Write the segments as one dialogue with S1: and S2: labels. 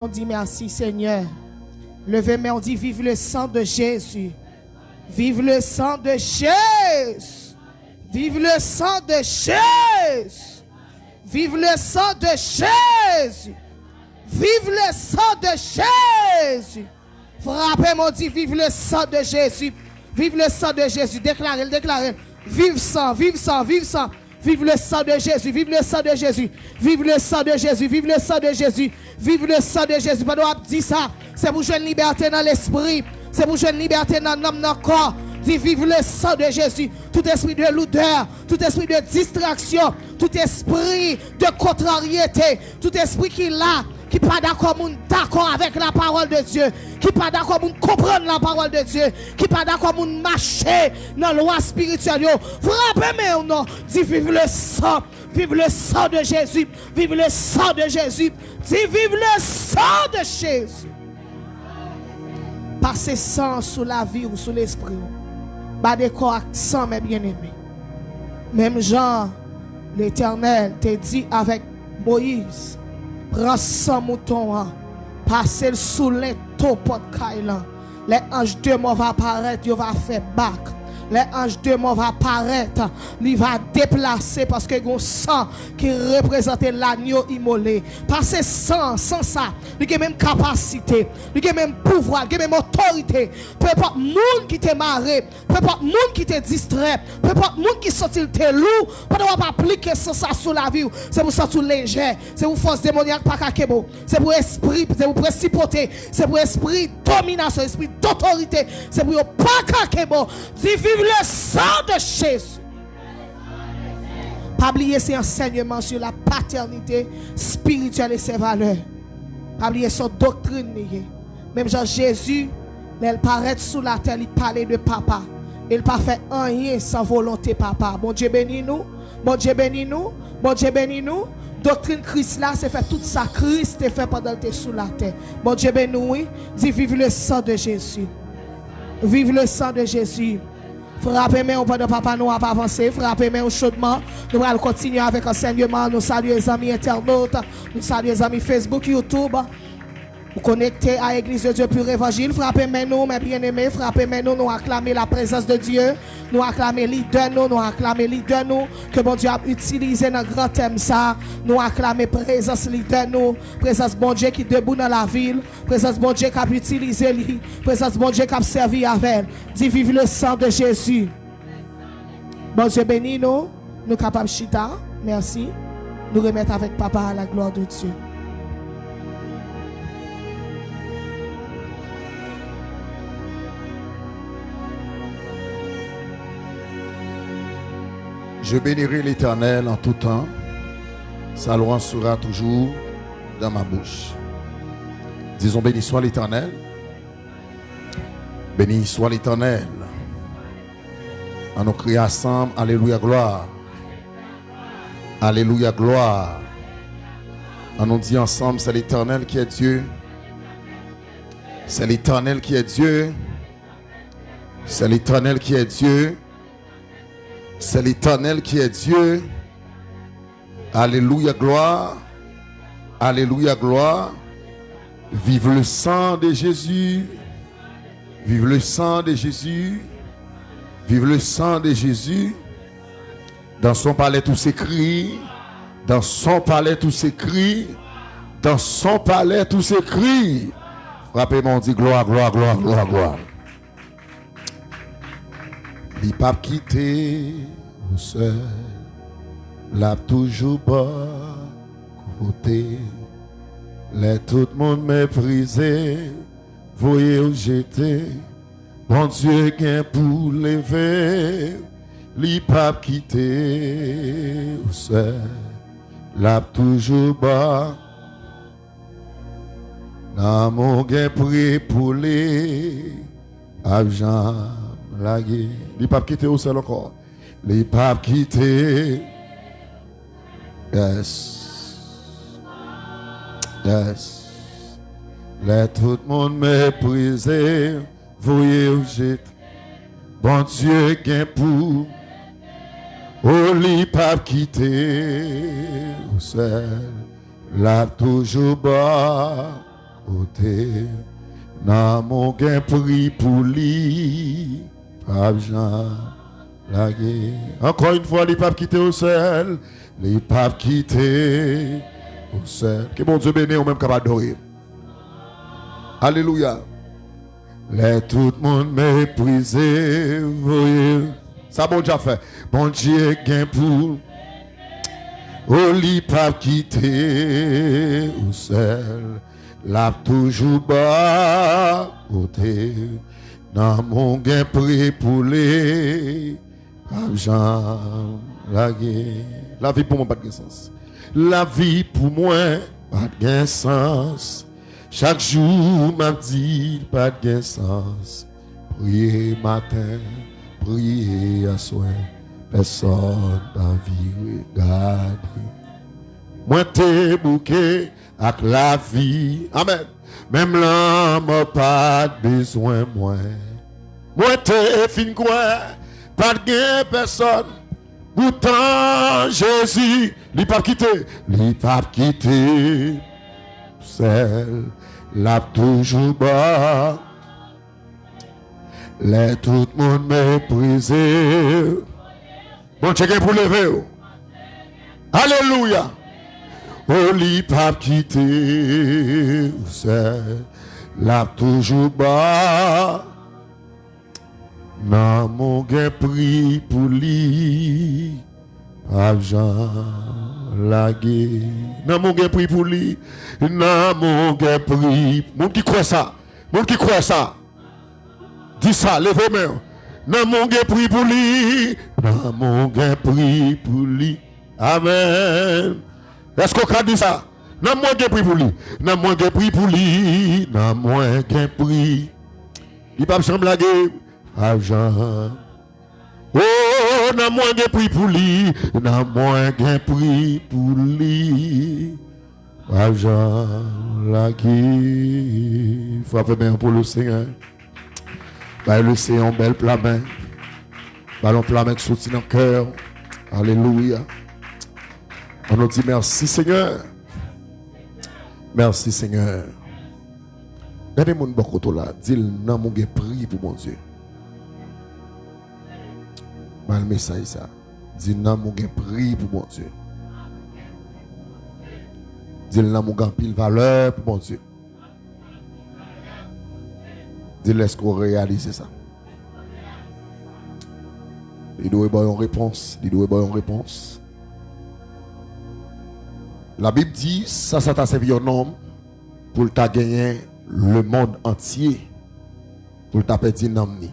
S1: On dit merci Seigneur. Levez main, on dit vive le sang de Jésus. Vive le sang de Jésus. Vive le sang de Jésus. Vive le sang de Jésus. Vive le sang de Jésus. Frappez-moi, on dit vive le sang de Jésus. Vive le sang de Jésus. Déclarez, déclarez. Vive sang, vive sang, vive sang. Vive le sang de Jésus, vive le sang de Jésus, vive le sang de Jésus, vive le sang de Jésus, vive le sang de Jésus. Pendant qu'on dit ça, c'est pour jouer une liberté dans l'esprit, c'est pour jouer une liberté dans l'âme, dans le corps. Dis vive le sang de Jésus. Tout esprit de lourdeur, tout esprit de distraction, tout esprit de contrariété, tout esprit qui est là, qui n'est pas d'accord avec la parole de Dieu, qui n'est pas d'accord pour comprendre la parole de Dieu, qui n'est pas d'accord pour marcher dans la loi spirituelle. Frappez-moi, non. Dis vive le sang de Jésus, vive le sang de Jésus, dis vive le sang de Jésus. Passez sang sous la vie ou sous l'esprit. Pas de corps sang, mes bien-aimés. Même Jean, l'Éternel, t'a dit avec Moïse, prends 100 moutons, passez sous les topot kailan. Les anges de mort vont apparaître, ils vont faire bac. Les anges de mort vont apparaître, ils vont déplacer parce que le sang qui représente l'agneau immolé. Passez sans ça, il y a même capacité, il y a même pouvoir, il y a même autorité. Peu importe le monde qui te marre, peu importe le monde qui te distrait, peu importe le monde qui sortit te lourd, pas de appliquer ça sur la vie. C'est pour sortir léger, c'est pour force démoniaque pas kakebo, c'est pour esprit, c'est pour principauté, c'est pour esprit domination, esprit d'autorité, c'est pour pas kakebo. Vive le sang de Jésus. Pas oublier ses enseignements sur la paternité spirituelle et ses valeurs. Pas oublier son doctrine. Même Jean Jésus, il paraît sous la terre, il parlait de papa. Il n'a pas fait rien sans volonté papa. Bon Dieu bénis nous. Bon Dieu bénis nous. Bon Dieu bénis nous. Doctrine Christ là, c'est fait tout ça. Christ est fait pendant que tu es sous la terre. Bon Dieu bénis nous. Dis vive le sang de Jésus. Vive le sang de Jésus. Frappez-moi, pendant papa nous a pas avancé. Frappez-moi chaudement. Nous allons continuer avec enseignement. Nous saluons les amis internautes. Nous saluons les amis Facebook, YouTube. Vous connectez à l'église de Dieu pur évangile. Frappez-moi nous, mes bien-aimés. Frappez-moi nous, nous acclamer la présence de Dieu. Nous acclamer leader nous acclamer leader nous. Que bon Dieu a utilisé dans le grand thème ça. Nous acclamer présence leader nous. Présence bon Dieu qui est debout dans la ville. Présence bon Dieu qui a utilisé lui. Présence bon Dieu qui a servi avec. Dis vive le sang de Jésus. Bon Dieu bénis nous. Nous capables chita. Merci. Nous remettre avec papa à la gloire de Dieu.
S2: Je bénirai l'Éternel en tout temps. Sa louange sera toujours dans ma bouche. Disons béni soit l'Éternel. Béni soit l'Éternel. On nous crie ensemble, alléluia, gloire. Alléluia, gloire. On nous dit ensemble, c'est l'Éternel qui est Dieu. C'est l'Éternel qui est Dieu. C'est l'Éternel qui est Dieu. C'est l'Éternel qui est Dieu. Alléluia, gloire. Alléluia, gloire. Vive le sang de Jésus. Vive le sang de Jésus. Vive le sang de Jésus. Dans son palais tout s'écrit. Dans son palais tout s'écrit. Dans son palais tout s'écrit. Frappez-moi, on dit gloire, gloire, gloire, gloire, gloire. Il pas quitté au seul, l'a toujours pas côté. Les tout le monde méprisé, voyez où j'étais. Bon Dieu gain pour lever, il pas quitté au seul, l'a toujours pas. Dans mon gain prix pour les argent. Les papes quittés au seul encore. Les papes quittés. Yes. Yes. Les tout le monde méprisé. Voyez où j'étais. Bon Dieu gain pour. Oh, les papes quittés au seul. Là toujours bas. côté. Nan mon gain pris pour lui. Pape Jean Lagué. Encore une fois, les papes quittés au seul. Les papes quittés au seul. Que bon Dieu bénisse ou même capable d'adorer. Alléluia. Les tout le monde méprisé. Voyez. Ça bon Dieu fait. Bon Dieu gain pour. Oh, les papes quittés au seul. L'a toujours bas côté. Dans mon gain prix pour les Pape Jean Lagué. La vie pour moi pas de sens. La vie pour moi pas de sens. Chaque jour m'a dit pas de sens. Prier matin, prier à soir. Personne dans vie regarde. Moi t'es bouquet avec la vie. Amen. Même l'homme pas besoin moi. Moi t'es fin quoi? Pas de personne. Pourtant Jésus, il pas quitté. Il pas quitté. Celle l'a toujours bas. Les tout le monde méprisé. Bon check pour lever. Alléluia. Oh, li pas quitté, c'est l'a toujours bas. Nan mon gain prix pour lui, Pape Jean Lagué. Nan mon gain prix pour lui, nan mon gain prix. Mon qui croit ça, mon qui croit ça. Dis ça, levez main. Nan mon gain prix pour lui, nan mon gain prix pour lui. Amen. Est-ce qu'on a dit ça? N'a moins de prix pour lui. N'a moins de prix pour lui. N'a moins de prix. Il pas chambre la gueule. Argent. Oh, n'a moins de prix pour lui. N'a moins de prix pour lui. Argent la gueule. Frappez bien pour le Seigneur. Bah, le Seigneur, belle plat main. Ballon plat main qui sortit dans le cœur. Alléluia. On nous dit merci Seigneur. Merci Seigneur. Regardez mon bokoto là. Dis non mon prix pour mon Dieu. Mal message ça. Dis non mon prix pour mon Dieu. Dis non mon pile valeur pour mon Dieu. Dis laisse qu'on réalise ça. Il doit y avoir une réponse. Il doit y avoir une réponse. La Bible dit, ça t'a servi un homme pour t'a gagné le monde entier, pour t'a perdu n'amni.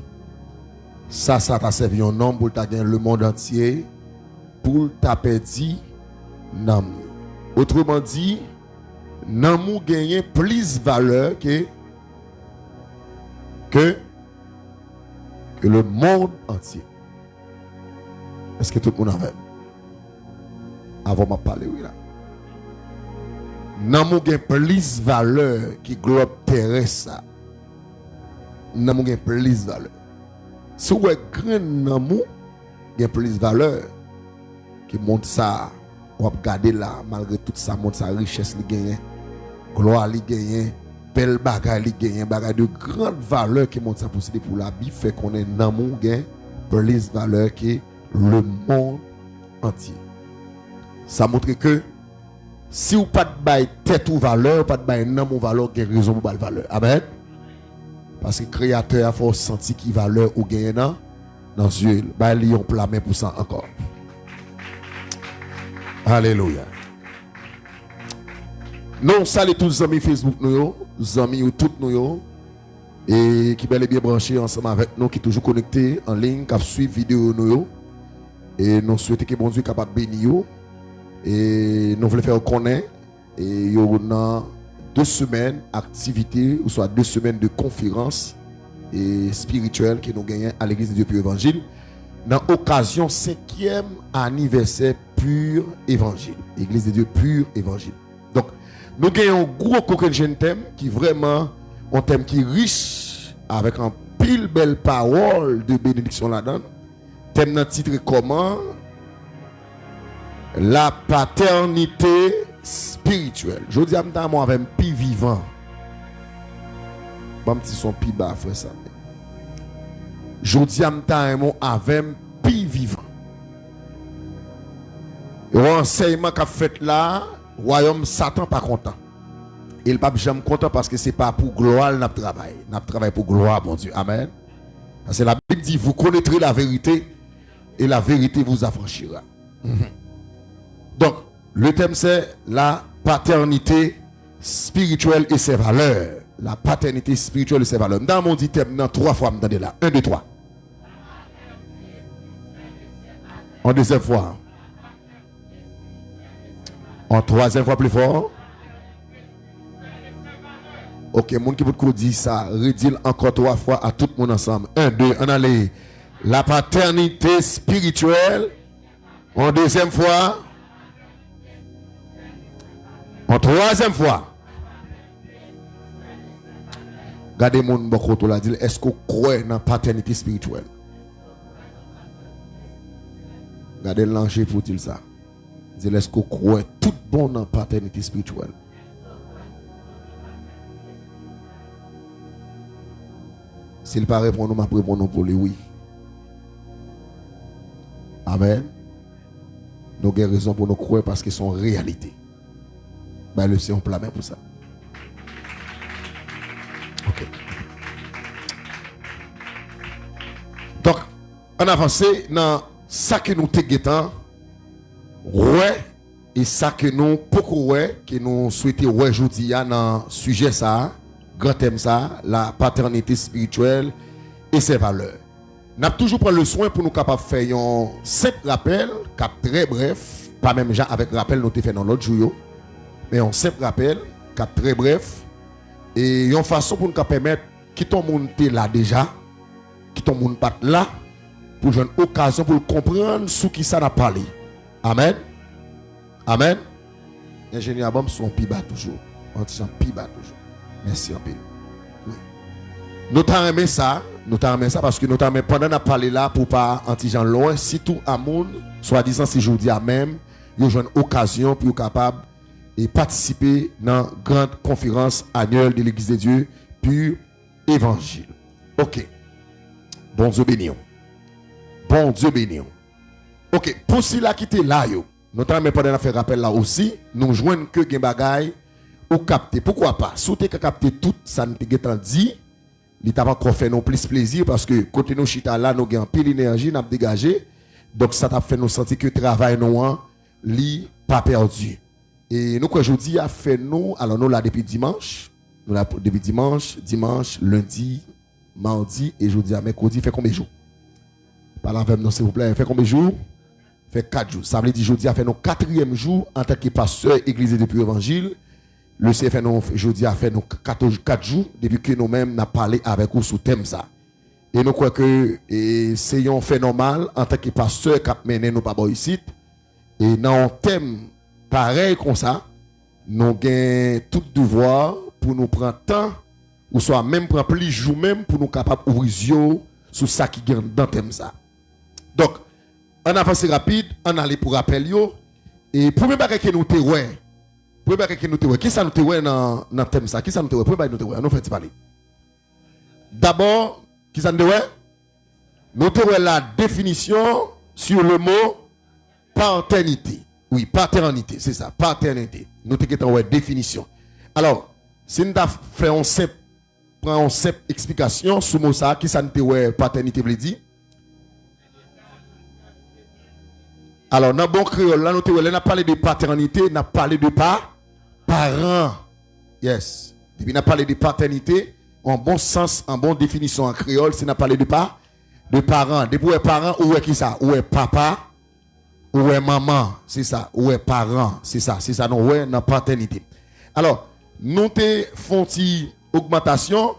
S2: Ça t'a servi un homme pour t'a gagné le monde entier, pour t'a perdu n'amni. Autrement dit, n'amou gagné plus valeur que le monde entier. Est-ce que tout le monde a même? Avant de parler, oui là. N'amou gen plus valeur qui globe terrestre. N'amou gen plus valeur. Si vous avez grand n'amou gen plus valeur qui montre ça, on va regarder là malgré tout ça montre sa richesse li gagne, gloire li gagne, belle bagay li gagne, bagay de grande valeur qui montre ça posséder pour la vie fait qu'on est n'amou gen plus valeur que le monde entier. Ça montre que si vous pas de bail tête ou valeur, pas de bail non mon valeur, il y a raison pour la valeur. Amen. Parce que le créateur a force senti qui valeur ou gagne dans yeux. Bah lion plat main pour ça encore. Alléluia. Non, salut tous les amis Facebook nous, les amis ou toutes nous et qui bel et bien branchés ensemble avec nous, qui toujours connectés en ligne, qui suivent vidéo nous et nous souhaitons que bon Dieu capable bénir. Et nous voulons faire connaître et il y a 2 semaines d'activité ou soit 2 semaines de conférences et spirituelles que nous gagnons à l'église de Dieu Pur Évangile dans l'occasion 5e anniversaire Pur Évangile, église de Dieu Pur Évangile. Donc nous gagnons un gros coquin thème qui vraiment un thème qui est riche avec un pile belle parole de bénédiction là-dedans. Thème dans titre comment? La paternité spirituelle. Je dis à moi avec un pi vivant. Bon petit son pi bas frère ça. Jodi am ta un mot avec pi vivant. Et enseignement qu'a fait là, royaume Satan pas content. Il pas jamais content parce que c'est pas pour gloire n'a travail. N'a travail pour gloire mon Dieu. Amen. Parce que la Bible dit vous connaîtrez la vérité et la vérité vous affranchira. Donc le thème c'est la paternité spirituelle et ses valeurs. La paternité spirituelle et ses valeurs. Dans mon dit thème, dans 3 fois, m'entendez là. 1, 2, 3. En deuxième fois. En troisième fois plus fort. Ok, monde qui peut dire ça, redile encore 3 fois à tout le monde ensemble. 1, 2, on allait. La paternité spirituelle. En deuxième fois. En troisième fois. Regardez mon bokoto là, dit est-ce qu'on croit dans la paternité spirituelle? Regardez l'ange pour dire ça. Dit est-ce qu'on croit tout bon dans la paternité spirituelle? S'il pas répondre, nous m'a répondre pour lui oui. Amen. Nous avons raison pour nous croire parce que c'est une réalité. Ben, le Seigneur plein pour ça. Ok. Donc, on avance dans ça que nous te guettons, ouais, et ça que nous, beaucoup ouais, que nous souhaitons ouais aujourd'hui dans le sujet ça, grand thème ça, la paternité spirituelle et ses valeurs. Nous avons toujours pris le soin pour nous capables de faire un simple rappel, cap très bref, pas même genre avec rappel nous te fait dans l'autre jour, mais un simple rappel, cap très bref. Et une façon pour nous permettre qui ton monde est là déjà, qui ton monde pas là, pour jouer une occasion pour comprendre ce qui ça n'a parlé. Amen. Amen. Ingénieur Bam son piba toujours. Antijan piba toujours. Merci en pile. Oui. Nous t'avons aimé ça parce que nous t'avons pendant n'a parlé là pour pas antijan loin, si tout à monde, soit disant si jeudi à même, il y a une occasion pour capable et participer dans la grande conférence annuelle de l'Église de Dieu, puis évangile. Ok. Bon Dieu béni. Bon Dieu béni. Ok. Pour ceux là qui étaient là, notamment pendant la faire rappel là aussi, nous joignons que des bagailles ou capter. Pourquoi pas? Si vous avez capté tout ça, nous avons dit, il t'a pas encore fait non plus plaisir parce que côté nous chita là, nous avons pile d'énergie, nous avons dégagé. Donc ça t'a fait nous sentir que le travail nous n'est pas perdu. Et nous, aujourd'hui, a fait nous, alors nous là depuis dimanche, dimanche, lundi, mardi et jeudi à mercredi, fait combien de jours? Parlez avec nous s'il vous plaît, fait combien de jours? Fait 4 jours. Ça veut dire jeudi a fait nos 4e jour en tant que pasteur église depuis évangile. Le CFN nous jeudi a fait nos 4 jours depuis que nous-mêmes n'a parlé avec vous sous thème ça. Et nous croyons que c'est un fait normal en tant que pasteur qui a mené nous pas ici. Et dans un thème pareil comme ça, nous avons tout devoir pour nous prendre temps, ou soit même prendre plus jours même pour nous capables d'ouvrir les yeux sur ça qui est dans le thème ça. Donc, on avance rapide, on allait pour rappel yo. Et premier bagage que nous te ouais. Premier bagage que nous te ouais. Qui ça nous te ouais dans le thème ça? Qui ça nous te ouais? Premier bagage nous te ouais. On fait parler. D'abord, qui ça nous te ouais? Nous te ouais la définition sur le mot paternité. Oui, paternité, c'est ça, paternité. Nous avons une définition. Alors, si nous avons fait une simple explication sur le mot ça, qui ça nous paternité veut dire? Alors, dans le bon créole, là, nous avons parlé de paternité, nous avons parlé de parents. Yes. Depuis nous avons parlé de paternité, en bon sens, en bonne définition en créole, c'est nous avons parlé de parents. Depuis parents, où est qui ça? Où est papa? Où est maman, c'est ça. Où est parent, c'est ça. C'est ça, non, où est dans paternité. Alors, nous te font une augmentation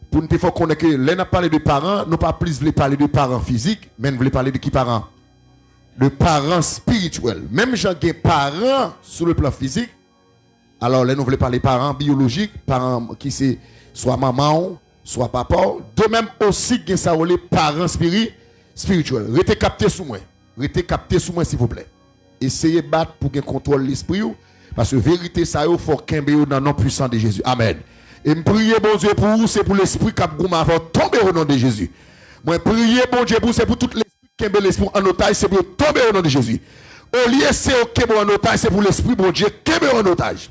S2: pour nous faire connaître que là, nous parlé de parents, nous pas plus voulons parler de parents physiques, mais nous voulons parler de qui parents? De parents spirituels. Même j'ai des parents sur le plan physique. Alors là, nous voulons parler de parents biologiques, parents qui c'est soit maman, soit papa. De même aussi, il y a les parents spirituels. Restez captés sous moi. Restez capté sous moi s'il vous plaît. Essayez de battre pour qu'on contrôle l'esprit parce que vérité ça il faut qu'il y ait dans le nom puissant de Jésus. Amen. Et me prier bon Dieu pour vous, c'est pour l'esprit qui a tomber au nom de Jésus. Moi prier bon Dieu pour c'est pour tout l'esprit qui est l'esprit en otage, c'est pour tomber au nom de Jésus. Au lieu c'est au qui en otage, c'est pour l'esprit bon Dieu qui est en otage.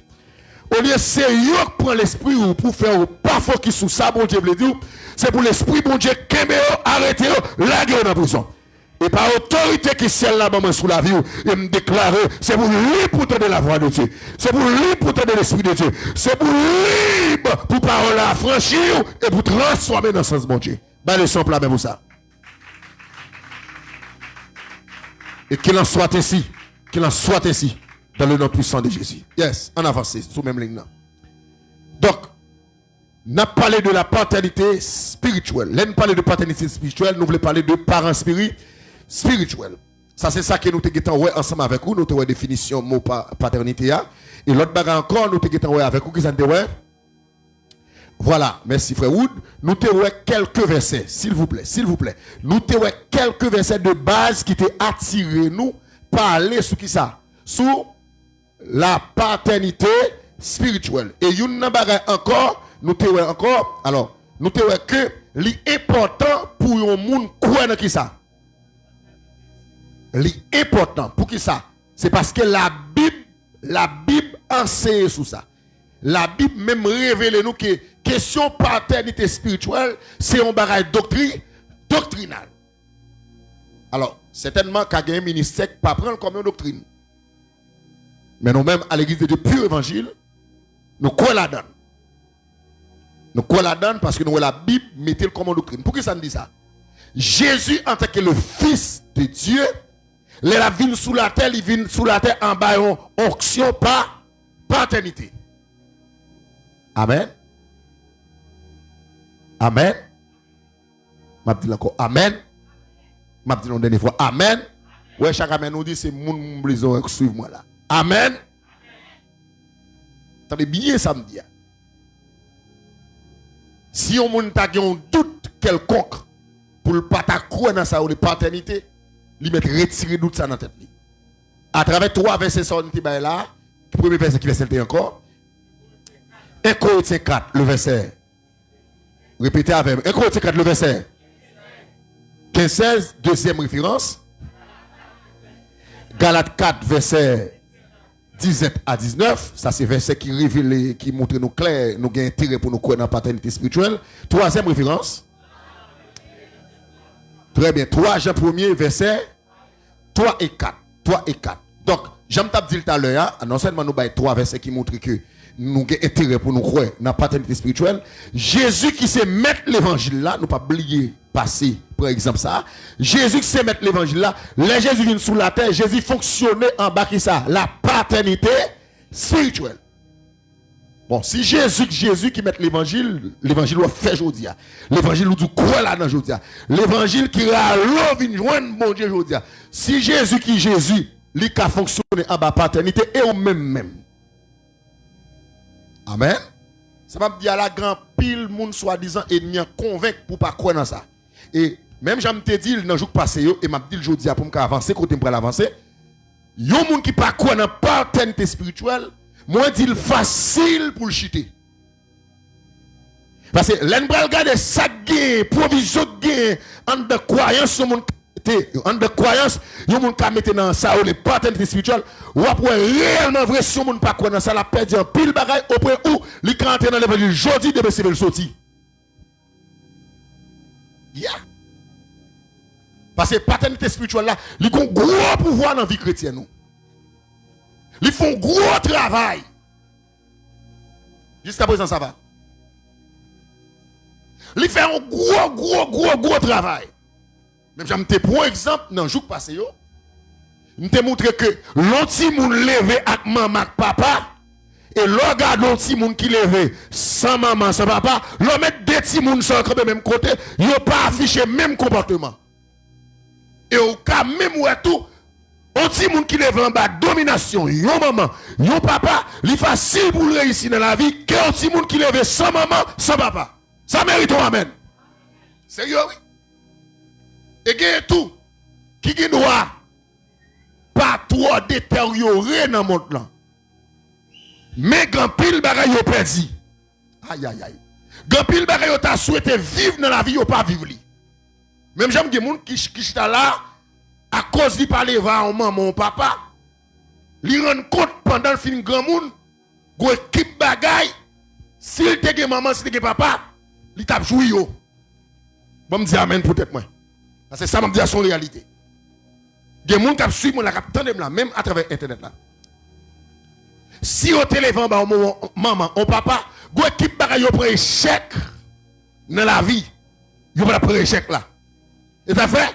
S2: Au lieu c'est yo qui prend l'esprit ou pour faire pas focus sur ça bon Dieu veut dire, c'est pour l'esprit bon Dieu qui est arrêter laguer dans prison. Et par autorité qui celle là-bas sous la vie, et me déclarer, c'est pour lui pour donner la voix de Dieu. C'est pour lui pour donner l'esprit de Dieu. C'est pour lui pour parole à franchir et pour transformer dans le sens bon Dieu. Bah le son plat même pour ça. Et qu'il en soit ainsi. Qu'il en soit ainsi. Dans le nom puissant de Jésus. Yes, en avance, sous même ligne là. Donc, nous avons parlé de la paternité spirituelle. Là, nous parlons de paternité spirituelle, nous voulons parler de parents spirituels. Ça, c'est ça que nous avons ensemble avec vous. Nous avons une définition mot paternité. Et l'autre bagarre encore, nous avons avec vous. Qui s'en Voilà, merci frère Wood. Nous avons quelques versets, s'il vous plaît. Nous avons quelques versets de base qui t'ont attiré nous parler sur qui ça? Sur la paternité spirituelle. Et une bagarre encore, nous avons encore, alors, nous avons que l'important pour un monde quoi dans qui ça? L'important pour qui ça? C'est parce que la Bible enseigne sur ça. La Bible même révèle nous que question paternité spirituelle, c'est un bagage doctrinal. Alors, certainement qu'il y a un ministère qui ne pas prendre comme une doctrine. Mais nous-mêmes, à l'église de pur évangile, nous croyons la donne. Nous croyons la donne parce que nous la Bible mettez comme une doctrine. Pourquoi ça nous dit ça? Jésus, en tant que le Fils de Dieu, la vie sous la terre, il vient sous la terre en bas en onction par paternité. Amen. Amen. Je dis encore Amen. Je dis une dernière fois Amen. Ouais, chaque Amen nous dit c'est mon blison suivre moi là. Amen. Attendez bien ça me dit. Si on monde a un doute quelconque pour le pas croire dans ça ou la paternité, lui mettre retirer doute ça dans tête lui. À travers trois versets ça on dit là, premier verset qui verset encore. 1 Corinthiens 4 le verset. Répétez avec moi. 1 Corinthiens 4 le verset. 15-16, deuxième référence. Galates 4 verset 17 à 19. Ça c'est verset qui révèle, qui montre nous clair, nous avons intérêt pour nous croire dans la paternité spirituelle. Troisième référence. Très bien. 3 Jean 1er verset 3 et 4. 3 et 4. Donc, j'aime t'abdil tout à l'heure, non seulement nous avons 3 versets qui montrent que nous avons intérêt pour nous croire dans la paternité spirituelle. Jésus qui sait mettre l'évangile là, nous pas oublier passer par exemple ça. Jésus qui sait mettre l'évangile là, les Jésus vient sous la terre, Jésus fonctionnait en bas qui ça, la paternité spirituelle. Bon, si Jésus qui met l'évangile doit faire aujourd'hui. L'évangile nous dit quoi là dans aujourd'hui. L'évangile qui a l'eau vient joindre mon Dieu aujourd'hui. Si Jésus, lui qui a fonctionné en bas paternité et au même. Amen. Ça m'a dit à la grand pile monde soi-disant ennemi convaincre pour pas croire dans ça. Et même j'aime te dit dans jour passé et m'a dit aujourd'hui pour me avancer côté pour avancer. Yo monde qui pas croire dans paternité spirituelle, moi dit facile pour le chiter. Parce que l'enbral garder ça gain, provision gain en de croyance au monde en de croyance, yo moun ka mette dans ça ou les paternité spirituelle, ou après réellement vrai si moun pas croire dans ça la perdre en pile bagaille au point où li ka entrer dans l'évangile jodi de recevoir le sorti. Yeah. Parce que paternité spirituelle là, li gon gros pouvoir dans vie chrétienne nous. Li font gros travail. Jusqu'à présent ça va. Li fait un gros travail. Même j'aime te pour exemple dans le jour passé yo, je te montré que l'anti moun levé avec maman avec papa et le regarde l'anti moun qui levé sans maman sans papa, le mettre deux petits moun sans camper même côté, yo pas affiché même comportement. Et au cas même ou tout anti moun qui levé en bas domination, yo maman, yo papa, li facile pour réussir dans la vie que anti moun qui levé sans maman sans papa. Ça mérite amen. Sérieux oui. Et gagne tout qui doit pas trop détériorer dans le monde là. Mais quand pile bagaille yo perdu. Aïe aïe aïe. Grand pile bagay yo t'a souhaité vivre dans la vie ou pas vivre li. Même j'aime des gens qui sont là à cause de parler va maman ou papa. Li rend compte pendant le film grand monde, go équipe bagay, s'il te gen maman, s'il te gen papa, li t'a joué yo. Bon me dire amen peut-être moi. Parce que ça m'a dit à son réalité. Des gens qui suivent mon la capitaine là même à travers internet là. Si au téléphone ba maman, on papa, go équipe bagay yo prend échec dans la vie. Yo pas prendre échec là. Et ça fait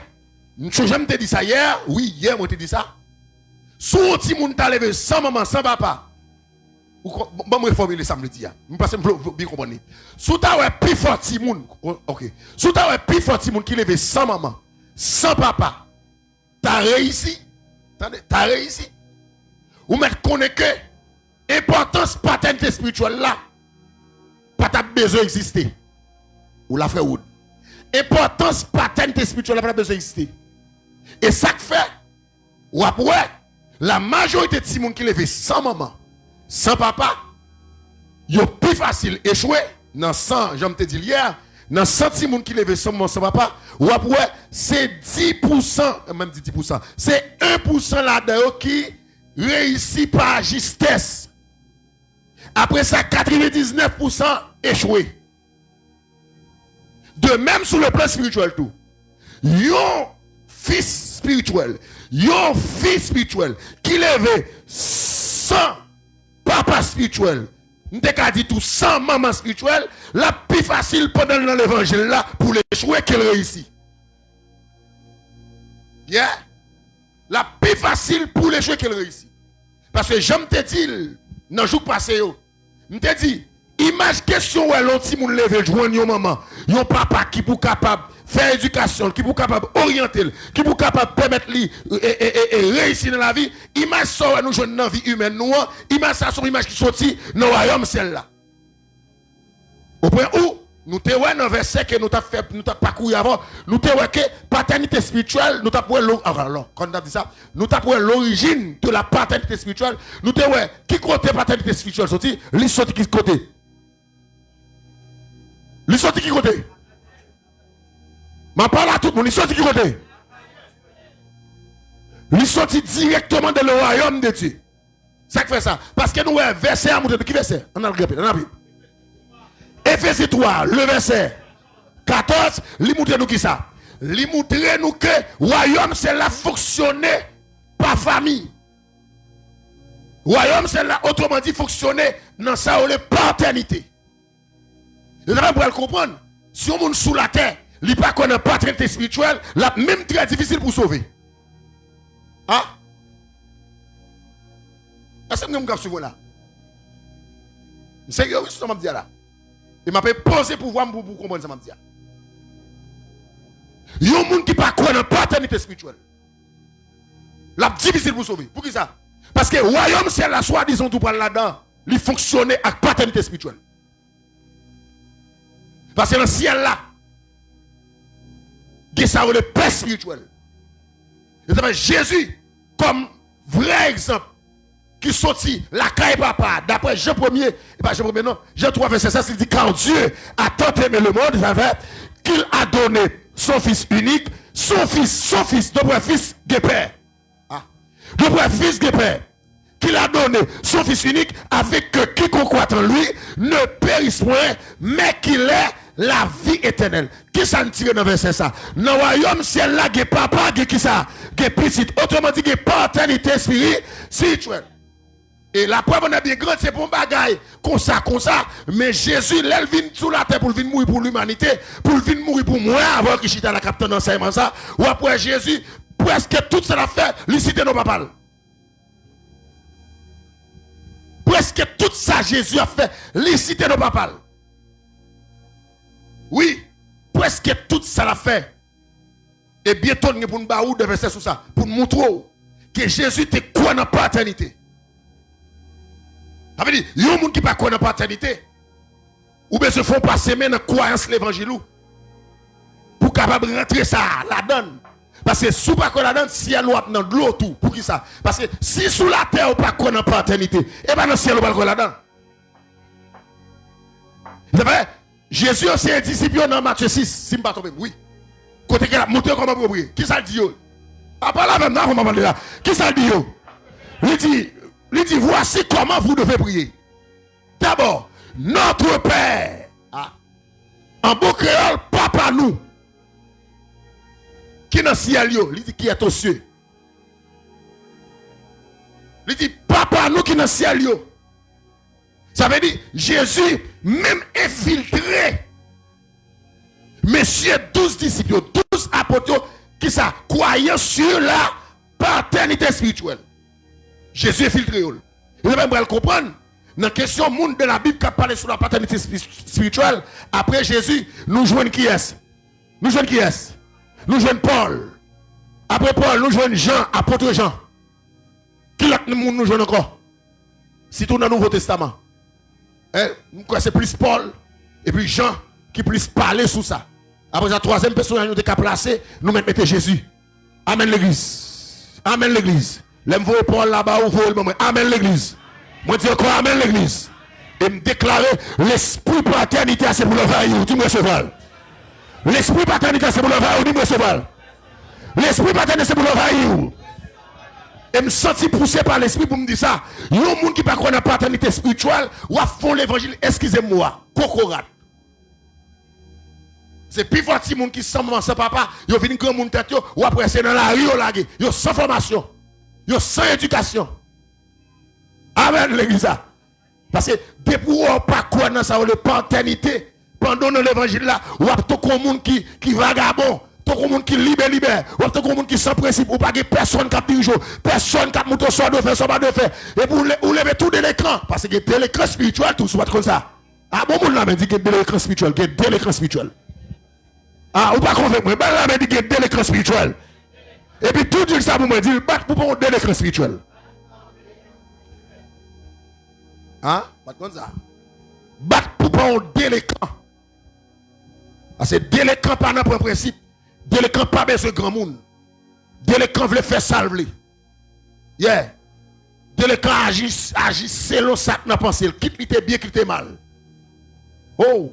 S2: j'aime te dit ça hier, oui, hier moi te dit ça. Sou ti moun t'a levé sans maman, sans papa. Bon me formuler ça me dit ya. Me passe bien comprendre. Sou ta ouais plus fort ti moun. OK. Sou ta ouais plus fort ti moun qui levé sans maman, sans papa. T'as réussi. T'as réussi. Ou mettre connaît que importance paternité spirituelle là pas ta besoin exister. Ou la frère Wood. Importance paternité spirituelle là pas besoin exister. Et ça que fait ou après la majorité de ces gens qui lèvent sans maman, sans papa, ils ont plus facile échouer dans 100, j'aime te dire hier, dans 100 gens qui lèvent sans maman, sans papa, ou après c'est 10%, même 10%, c'est 1% là-dedans qui réussit par justesse. Après ça, 99% échoué. De même sur le plan spirituel tout. Yon fils spirituel, yon fils spirituel qui lève sans papa spirituel, n'te ka dit tout sans maman spirituelle, la plus facile pendant dans l'évangile là pour l'échouer qu'elle réussit. Yeah? La plus facile pour l'échouer qu'elle réussit. Parce que j'aime te dire dans le jour passé m'te dit image question où l'on ti moun lever joindre yon maman, yon papa qui pour capable faire éducation, qui pour capable orienter, qui pour capable permettre lui et réussir dans la vie. Image ça nous jeunes dans la vie humaine nous, image ça son image qui sorti dans le royaume celle-là. Au point où nous te ouais dans verset que nous t'a fait nous t'a parcouru avant, nous te ouais que paternité spirituelle, nous t'a pour alors quand on a dit ça, nous t'a pour l'origine de la paternité spirituelle, nous te ouais qui côté paternité spirituelle sorti, lui sorti qui côté. Lui sorti qui côté? Ma parole à tout le monde, il sorti qui côté? Il sorti directement dans le royaume de Dieu. Ça qui fait ça. Parce que nous, verset à monter, qui verset? On a le Éphésiens 3, le verset 14, il montre nous qui ça? Il montre nous que le royaume, c'est là fonctionner par famille. Le royaume, c'est là, autrement dit, fonctionner dans sa paternité. Vous allez le comprendre. Si on est sous la terre, il n'y a pas qu'on a paternité spirituelle, la même très difficile pour sauver. Ah? Est-ce que vous avez suivi là? C'est sérieux, oui, ce que je dis là. Il m'a posé pour voir pour comprendre ce que je dis. Il y a des gens qui ne pas qu'on a paternité spirituelle. La difficile pour sauver. Pour qui ça? Parce que le royaume, c'est la soi-disant tout par là-dedans. Il fonctionne avec paternité spirituelle. Parce que dans le ciel là, il y a le Père spirituel. Et Jésus, comme vrai exemple, qui sortit la caille papa, d'après Jean 1er, pas Jean 1er non, Jean 3 verset 6, il dit quand Dieu a tant aimé le monde, qu'il a donné son fils unique, son fils, de fils de père. Ah. De fils de père. Qu'il a donné son fils unique avec que quiconque croit en lui ne périsse point, mais qu'il ait la vie éternelle. Qui s'en tire dans verset ça? Dans le royaume, c'est là que papa, qui ça? Que petit. Autrement dit, que paternité spirituelle. Et la preuve, on a bien grande, c'est pour un bagaille. Comme ça. Mais Jésus, il vient sous la terre pour venir mourir pour l'humanité, pour venir mourir pour moi, avant qu'il chita la capitaine d'enseignement ça. Ou après Jésus, presque tout ça l'a fait, il cite nos papas. Presque tout ça, Jésus a fait, il cite nos papas. Oui, presque tout ça l'a fait. Et bientôt, nous pour nous baou de verset sur ça, pour nous montrer que Jésus te quoi dans la paternité. Ça veut dire, il y a des gens qui ne croient pas dans la paternité. Ou bien se font passer dans la croyance l'évangile. Pour capable rentrer ça là-dedans. Parce que si vous ne croyez pas là-dedans, si elle est dans l'eau tout. Pour qui ça? Parce que si sous la terre, vous ne croyez pas dans la paternité, et bien dans le ciel, vous ne croyez pas là-dedans. C'est vrai, Jésus c'est un disciple dans Matthieu 6, si je ne me trompe pas. Oui. Côté qu'il a montré comment pour prier. Qui ça le dit? Ah, pas là même, là, on m'a parlé là. Qui ça le dit? Il dit, voici comment vous devez prier. D'abord, notre Père. Ah. En beau créole, papa nous. Qui est dans le ciel, il dit qui est aux cieux. Il dit papa nous qui est dans le ciel. Ça veut dire Jésus même infiltré. Messieurs 12 disciples, 12 apôtres qui ça croyaient sur la paternité spirituelle. Jésus infiltré. Vous allez même comprendre. Dans la question monde de la Bible qui a parlé sur la paternité spirituelle, après Jésus, nous jouons qui est? Nous jouons qui est? Nous jouons Paul. Après Paul, nous jouons Jean, apôtre Jean. Qui l'autre monde nous jouons encore? Si tout dans le Nouveau Testament. C'est plus Paul et puis Jean qui plus parler sur ça. Après la troisième personne nous avons placé, nous mettons Jésus. Amen l'église. Amen l'église. L'aime vous Paul là-bas ou vous le moment. Amen l'église. Moi dis encore amen l'église. Et me déclarer l'esprit paternité c'est pour le vaillou. Tu me recevoir. L'esprit paternité c'est pour le vaillou. Tu me recevoir. L'esprit paternité c'est pour le vaillou. Et me sentir poussé par l'esprit pour me dire ça. Il y a un monde qui ne connaît pas la paternité spirituelle ou à fond l'évangile, excusez-moi, cocorate. C'est plus fort si monde qui sent sans papa, ils viennent grand monde tête ou après c'est dans la rue lagué, ils sans formation, ils sans éducation. Amen l'église. Parce que depuis on pas quoi dans ça le paternité pendant l'évangile là, ou à tout le monde qui vagabond. Tout le monde qui libère, ou tout le monde qui sans principe, ou pas que personne qui a toujours, personne qui a monté soit de faire, soit pas de faire. Et vous levez tout de l'écran, parce que de l'écran spirituel, tout soit comme ça. Ah, bon, on l'a dit que de l'écran spirituel, que de l'écran spirituel. Ah, ou pas convaincre, mais ben là, dit que de l'écran spirituel. Et puis tout dit ça pour me dire, bat pour pas de l'écran spirituel. Hein? Pas comme ça. Bat pour pas de l'écran. Parce que de l'écran, par notre principe. De l'écran pas besoin de grand monde. De l'écran veut faire salver. Yeah. De l'écran agit selon ça que n'a pensé. Quitte était bien, quitte mal. Oh.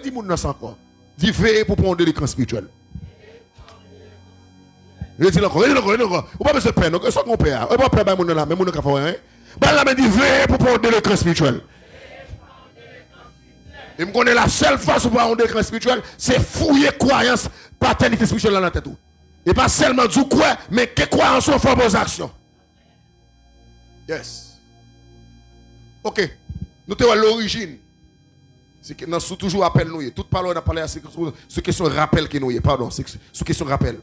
S2: Dis moun nan sans quoi. Dis veillez pour prendre de l'écran spirituel. Dis encore. Ou pas besoin de peine. Donc, ça qu'on paie. On pas payer moun là, mais moun ka faire rien. Ben là, mais dis veillez pour prendre de l'écran spirituel. Et me connaît la seule façon pour avoir un écran spirituel, c'est fouiller croyance paternité spirituelle dans la tête. Et pas seulement du quoi, mais que croyance sont font vos actions. Yes. Ok. Nous te l'origine. C'est que nous toujours appel nous. Toute parole on a parlé à ce qui sont rappel que nous. Pardon, c'est ce qui sont rappel.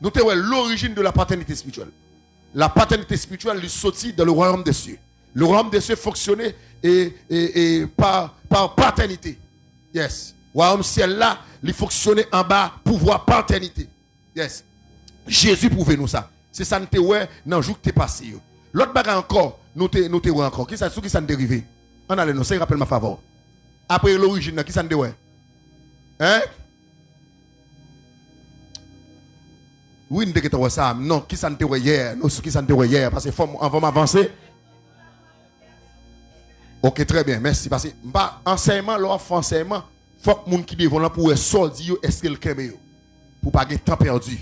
S2: Nous te l'origine de la paternité spirituelle. La paternité spirituelle lui sortit dans le royaume des cieux. Le royaume des cieux fonctionnait par paternité. Yes. Le royaume ciel là, il fonctionnait en bas, pouvoir paternité. Yes. Jésus prouve nous ça. C'est ça nous ouais dans le jour que tu es passé. L'autre bagarre encore, nous te ouais encore. Qui ça qui ça dérivé? On allait nous, ça rappelle ma faveur. Après l'origine, qui ça nous ouais? Hein? Oui, nous devons ça. Non, qui ça nous ouais hier? Nous qui ça nous ouais hier parce que avant m'avancer. Ok, très bien, merci. Parce que enseignement, l'offre enseignement, il faut que les gens qui devant là pour sortir, est-ce qu'ils aiment pour pas avoir temps perdu.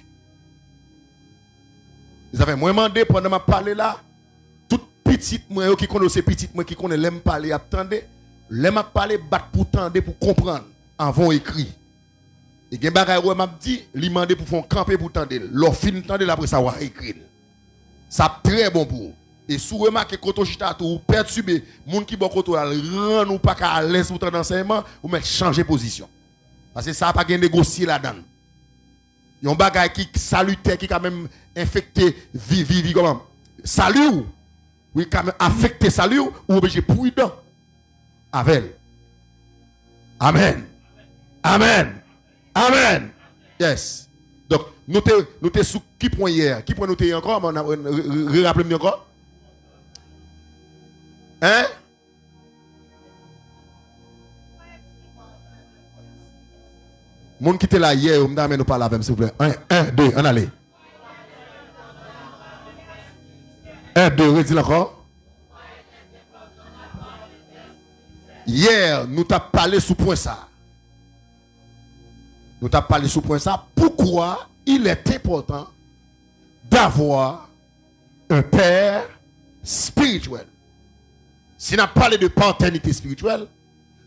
S2: Vous avez moi demandé pendant ma parler là, toute petite moi qui connaît ces petites moi qui connaît l'aime parler, attendez, l'aime parler battre pour tendre pour comprendre avant écrit. Et gen bagay ouais m'a dit, li mandé pour faire camper pour tendre, leur fin tendre après ça va écrire. Ça très bon pour. Et si vous remarquez que vous perturbez, les gens qui sont rend ou pas à l'aise pour l'enseignement, vous mettez changer position. Parce que ça n'a pas de négocier là-dedans. Il y a un bagage qui salutaire, qui quand même infecté, vivi comment? Salut, oui, quand même affecté salut, ou obligé prudent avec. Amen. Amen. Amen. Yes. Donc, nous sommes sous qui point hier? Qui point nous sommes encore? Rappelez-moi encore. Hein? Moun qui était là hier, on m'a nous parler avec s'il vous plaît. 1, 2, on allez. 1, 2, redis encore. Hier, nous t'avons parlé sous point ça. Nous t'avons parlé sous point ça. Pourquoi il est important d'avoir un père spirituel? Si nous parlons de paternité spirituelle,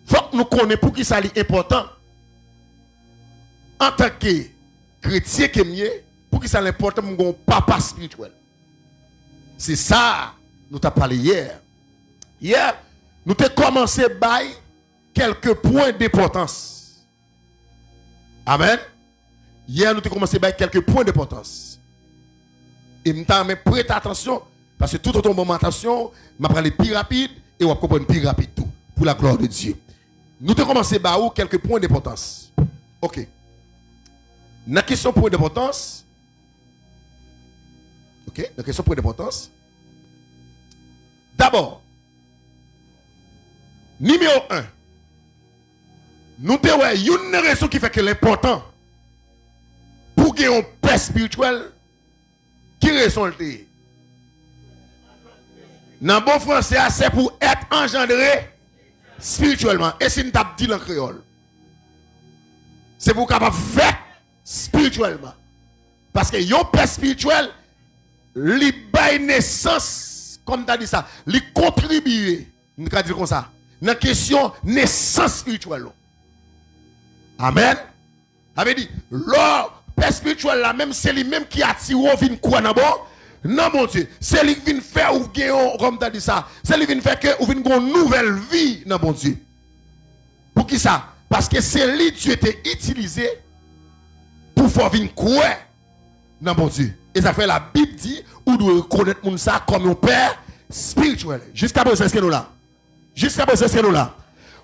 S2: il faut que nous connaissions pour qui ça est important. En tant que chrétien qui est pour qui ça est important pour un papa spirituel. C'est ça nous t'avons parlé hier. Hier, nous avons commencé par quelques points d'importance. Amen. Hier, nous avons commencé par quelques points d'importance. Et nous avons prêté attention, parce que tout autant moment attention, je vais aller plus rapide et on va comprendre plus rapide tout, pour la gloire de Dieu. Nous avons commencé par quelques points d'importance. Ok. Dans la question point d'importance, ok, dans la question point d'importance, d'abord, numéro 1, nous avons une raison qui fait que l'important pour gagner un père spirituel, qui raison le dit? Dans bon français, c'est pour être engendré spirituellement. Et si nous avons dit en créole, c'est pour capable faire spirituellement. Parce que un père spirituel, il bail naissance, comme tu as dit ça, il contribue, nous avons dit comme ça, dans la question naissance spirituelle. Amen. Avait dit, le père spirituel là, même c'est lui-même qui attire ou vient quoi d'abord. Non mon Dieu, c'est lui qui vient faire ou gagner, comme tu as dit ça, c'est lui qui vient faire que ou vient une nouvelle vie, non mon Dieu. Pour qui ça? Parce que c'est lui qui était utilisé pour faire venir quoi, non mon Dieu. Et ça fait la Bible dit, ou doit reconnaître mon ça comme un père spirituel. Jusqu'à présent, c'est ce que nous là. Jusqu'à présent, c'est ce que nous là.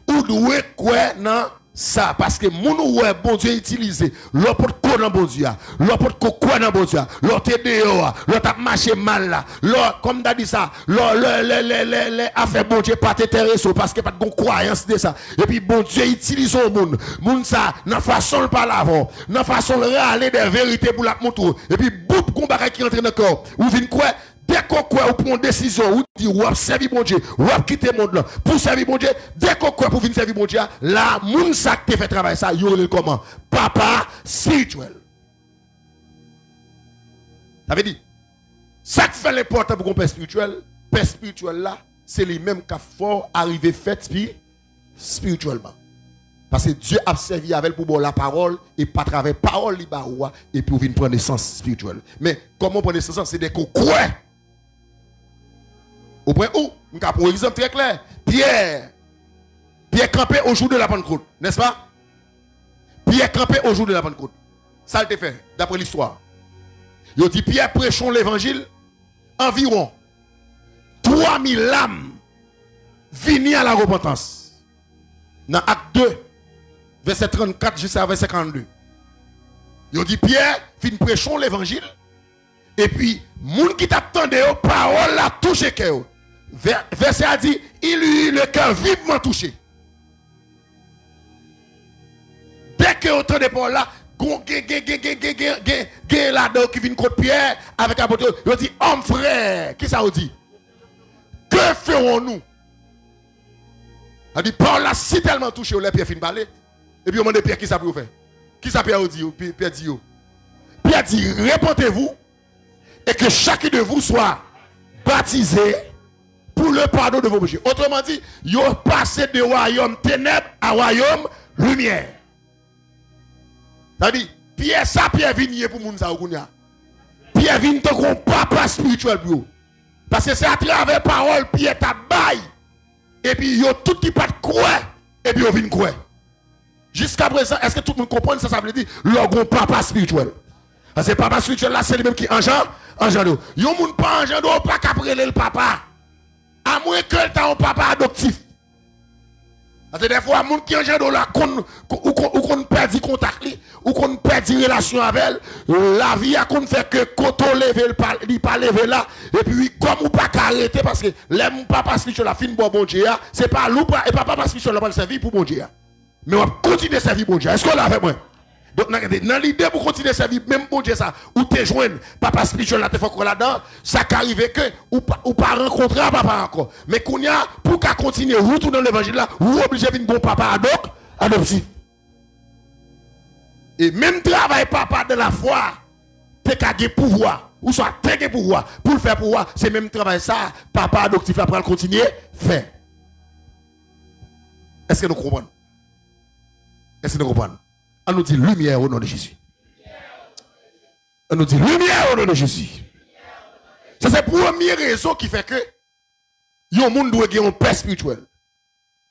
S2: Ou doit quoi, non? Ça, parce que mon ouais, bon Dieu utilisé, l'autre pour dans bon Dieu, l'autre pour quoi dans bon Dieu, l'autre dehors, l'autre a marché mal là, l'autre, comme t'as dit ça, l'autre, affaire bon Dieu pas t'intéresser parce que pas de croyance de ça. Et puis bon Dieu utilise au monde ça, dans façon de parler avant, dans façon de râler des vérités pour la montrer. Et puis, bout combat qui entre dans le corps, ou vient quoi? Dès qu'on croit, ou prend une décision, ou dit, ou servir mon Dieu, ou quitter le monde là, pour servir mon Dieu, dès qu'on croit pour venir servir mon Dieu, là, moun ça qui fait travail ça, yo le comment? Papa spirituel. Ça veut dire, ça qui fait l'important pour un père spirituel là, c'est lui-même qui a fort arrivé fait spirituellement. Parce que Dieu a servi avec pour bon la parole et pas travers parole et pour venir prendre naissance spirituelle. Mais comment prendre naissance? C'est dès qu'on croit. Au point où, pour exemple très clair, Pierre campé au jour de la Pentecôte, n'est-ce pas? Pierre campé au jour de la Pentecôte. Ça le fait, d'après l'histoire. Il dit Pierre prêchons l'évangile, environ 3000 âmes venaient à la repentance. Dans Acte 2, verset 34 jusqu'à verset 42. Il dit Pierre, fin prêchons l'évangile, et puis, moun qui t'attendait aux paroles la touché cœur. Verset a dit, il eut le cœur vivement touché. Dès que autant de paroles là, là-dedans qui vient contre Pierre avec un poteau, il dit, homme frère, qui ça vous dit? Que ferons-nous? Il dit, parole là, si tellement touché, on l'a Pierre fin parler. Et puis on demande Pierre, qui ça peut faire? Qui ça Pierre dit? Pierre dit, Pierre dit, répondez-vous et que chacun de vous soit baptisé pour le pardon de vos péchés. Autrement dit, vous passez de royaume ténèbres à royaume lumière. Ça dit, Pierre vient pour moun sa okounya. Pierre vient ton papa spirituel pour vous. Parce que c'est à travers parole Pierre t'a bail. Et puis yo tout qui pas de quoi et puis yo vient quoi. Jusqu'à présent, est-ce que tout le monde comprend ça veut dire le papa spirituel. Parce que papa spirituel là c'est lui même qui engendre. Yo moun pas engendre pas qu'après le papa. À moins que le temps un papa adoptif. Parce que des fois, les gens qui engendre là, ou qu'on perd contact, ou qu'on perd relation avec elle, la vie a qu'on fait que quand on lève, il pas lever là, et puis comme ou pas arrêter, parce que les papa spirituel la fin de bon Dieu, c'est pas l'ou et papa spirituel la pas servir pour bon Dieu. Mais on va continuer à servir bon Dieu. Est-ce qu'on l'a fait moi? Donc, dans l'idée pour continuer à servir, même bon Dieu, ça, ou te joindre, papa spirituel là, te faut là-dedans, ça qu'arrive que, ou pas rencontrer un papa encore. Mais qu'on y a, pour qu'à continuer, retourner dans l'évangile là, ou obligé de bon papa adoptif. Et même travail papa de la foi, t'es qu'à pouvoir, ou soit t'es qu'à pouvoir, pour le faire pouvoir, c'est même travail ça, papa adoptif là, pour continuer, faire. Est-ce que nous comprenons? Est-ce que nous comprenons? On nous dit lumière au nom de Jésus. On nous dit lumière au nom de Jésus. Ça c'est la première raison qui fait que yon monde doit gagner un père spirituel.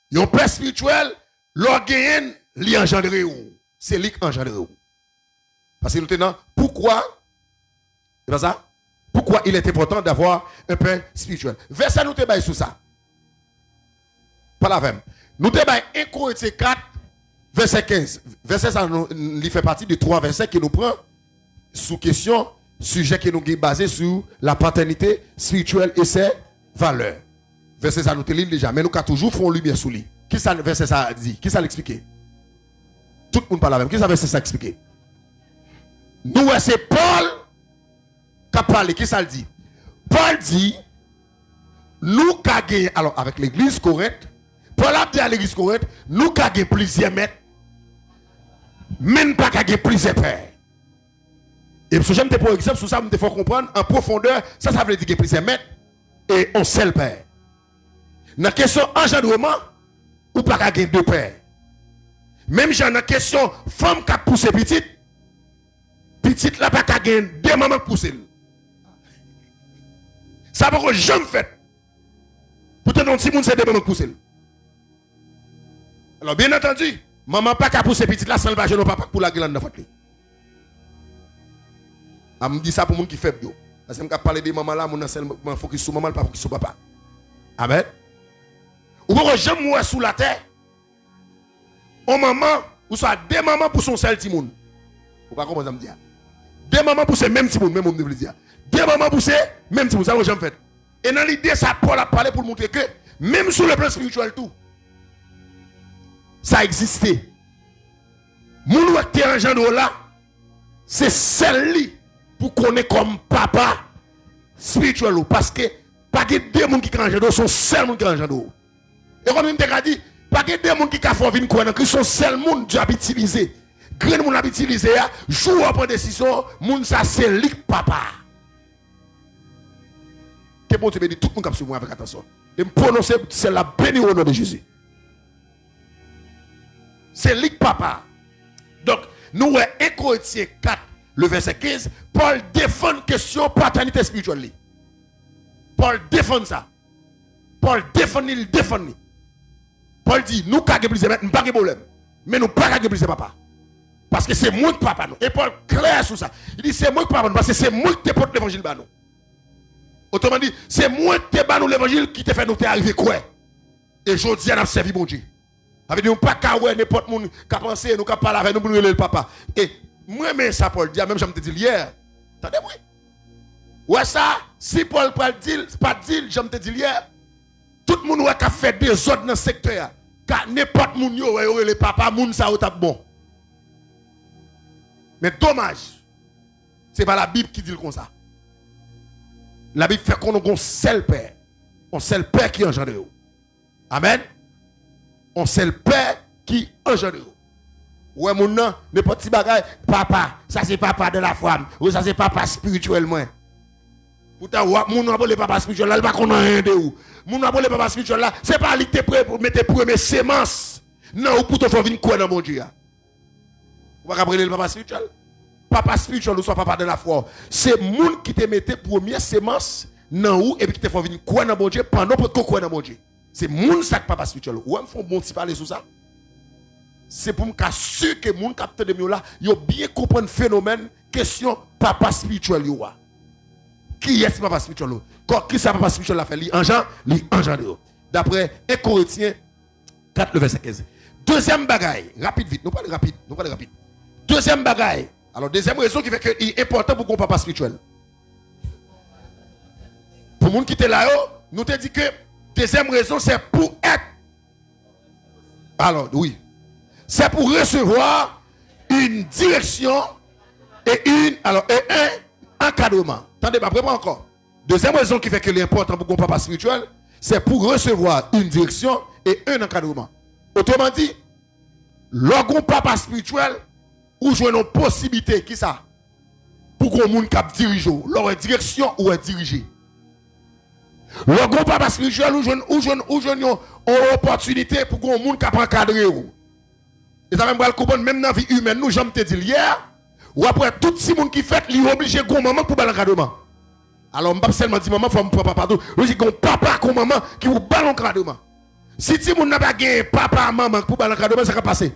S2: Yon père spirituel, l'organe li engendre ou. C'est lui qui engendre ou. Parce que nous tenons, pourquoi? C'est pas ça? Pourquoi il est important d'avoir un père spirituel? Verset nous te bail sur ça. Pas la même. Nous te bail 1 Corinthiens 4. Verset 15. Verset ça, il fait partie de 3 versets qui nous prend sous question, sujet qui nous est basé sur la paternité spirituelle et ses valeurs. Verset ça, nous te lit déjà, mais nous avons toujours fait lumière sous lui. Qui ça, verset ça dit? Qui ça l'explique? Tout le monde parle la même. Qui ça, verset ça explique? Nous, c'est Paul qui a parlé. Qui ça le dit? Paul dit, nous qui alors avec l'église Corinthe, Paul a dit à l'église Corinthe, nous qui avons plusieurs maîtres, même pas qu'il y ait plusieurs pères. Et parce que j'aime te pour exemple, sur ça, il faut comprendre en profondeur, ça veut dire qu'il y a plusieurs maîtres et un seul père. Dans la question engendrement, ou pas qu'il y ait 2 pères. Même dans la question femme qui a poussé petite, petite là pas qu'il y ait 2 mamans qui poussent. Ça va que jamais fait. Pourtant, si moun c'est 2 mamans qui poussent. Alors bien entendu, maman pas qu'à pousser petite là sans le vagin papa pour la glande dans votre lit. Elle me dit ça pour moun qui faible yo. Parce que me parler de maman là, mon seulement focus sur maman, pas focus sur papa. Amen. Ou pas jamais moi sous la terre. On maman ou soit 2 mamans pour son seul petit monde. Ou pas comment ça me dit. 2 mamans pour ce même petit monde, même on me dire. 2 mamans pour ce même petit monde, ça jamais fait. Et dans l'idée ça Paul a parlé pour montrer que même sur le plan spirituel tout ça existait. Moun wak te engendre là, c'est celle-là pour connaître comme papa spirituel parce que pas que 2 moun qui engendre sont seul moun qui engendre. Et comme on t'a dit, pas que 2 moun qui ka fò vinn connaître qui sont seul moun Dieu a utilisé. Grand moun a utilisé jour après décision, moun ça c'est lui papa. Que bon te bénisse tout moun qui suit moi avec attention. Et me prononcer c'est la béni au nom de Jésus. C'est lui papa. Donc, nous, 1 Corinthiens 4, le verset 15, Paul défend la question paternité spirituelle. Paul défend ça. Paul défend, il défend. Paul dit, nous, pas de problème. Mais nous, pas de problème, papa. Parce que c'est moi qui papa. Et Paul clair sur ça. Il dit, c'est moi qui papa. Parce que c'est moi qui te porte l'évangile. Autrement dit, c'est moi qui te porte l'évangile qui te fait nous arriver quoi. Et je dis, on a servi mon Dieu. Avec nous pas qu'à ouais n'importe monde qui a pensé nous qui parler avec nous pour le papa. Et moi même ça Paul dit même j'aime te dire hier. Attendez moi. Ouais ça si Paul pas dire j'aime te dire hier. Tout le monde ouais qui a fait des ordres dans le secteur. Car n'importe monde yo ouais le papa monde ça au tap bon. Mais dommage. C'est pas la Bible qui dit comme ça. La Bible fait qu'on a un seul père. Un seul père qui engendre. Amen. On sait le père qui engendre. Ouais, mon nom, mes petits bagages, papa, ça c'est papa de la femme, ou ça c'est papa spirituellement. Pourtant, mon nom, le papa spirituel là, il va qu'on a rien de ou. Mon nom, le papa spirituel là, c'est pas lui qui est prêt pour mettre première sémence. Non, ou pour te faire venir quoi dans mon Dieu. Vous va appeler le papa spirituel. Papa spirituel ou soit papa de la foi. C'est moun qui te mette première sémence, non ou, et puis qui te fait venir quoi dans mon Dieu, pendant pour te quoi dans mon Dieu. C'est mon sac papa spirituel. Ou me font bon petit parler sur ça. C'est pour me sûr que mon capteur de mieux là, yo bien comprendre le phénomène question papa spirituel yo. Qui est ce papa spirituel? Qui ça papa spirituel a fait li engendre. D'après 1 Corinthiens 4 le verset 15. Deuxième bagaille, rapide vite, nous parlons rapide. Deuxième bagaille. Alors deuxième raison qui fait que c'est important pour qu'on papa spirituel. Pour moun qui était là, nous te dit que deuxième raison, c'est pour être. Alors, oui. C'est pour recevoir une une direction et un encadrement. Attendez, pas vraiment encore. Deuxième raison qui fait que l'important pour un papa spirituel, c'est pour recevoir une direction et un encadrement. Autrement dit, lorsqu'on papa spirituel, ou jouer une possibilité, qui ça? Pour qu'on monde cap dirige, leur direction ou est dirigé. Lorsqu'on papa spirituel, ou jouer une opportunité pour qu'on monde cap encadrer. Et ça même va le comprendre, même dans la vie humaine, nous, j'aime te dire hier, ou après tout le monde qui fait, il est obligé de maman pour l'encadrement. Alors, je ne vais pas seulement dire maman, il faut me prendre papa. Je dis qu'on papa comme maman qui vous bat l'encadrement. Si tu n'as pas gagné papa maman pour l'encadrement, ça va passer.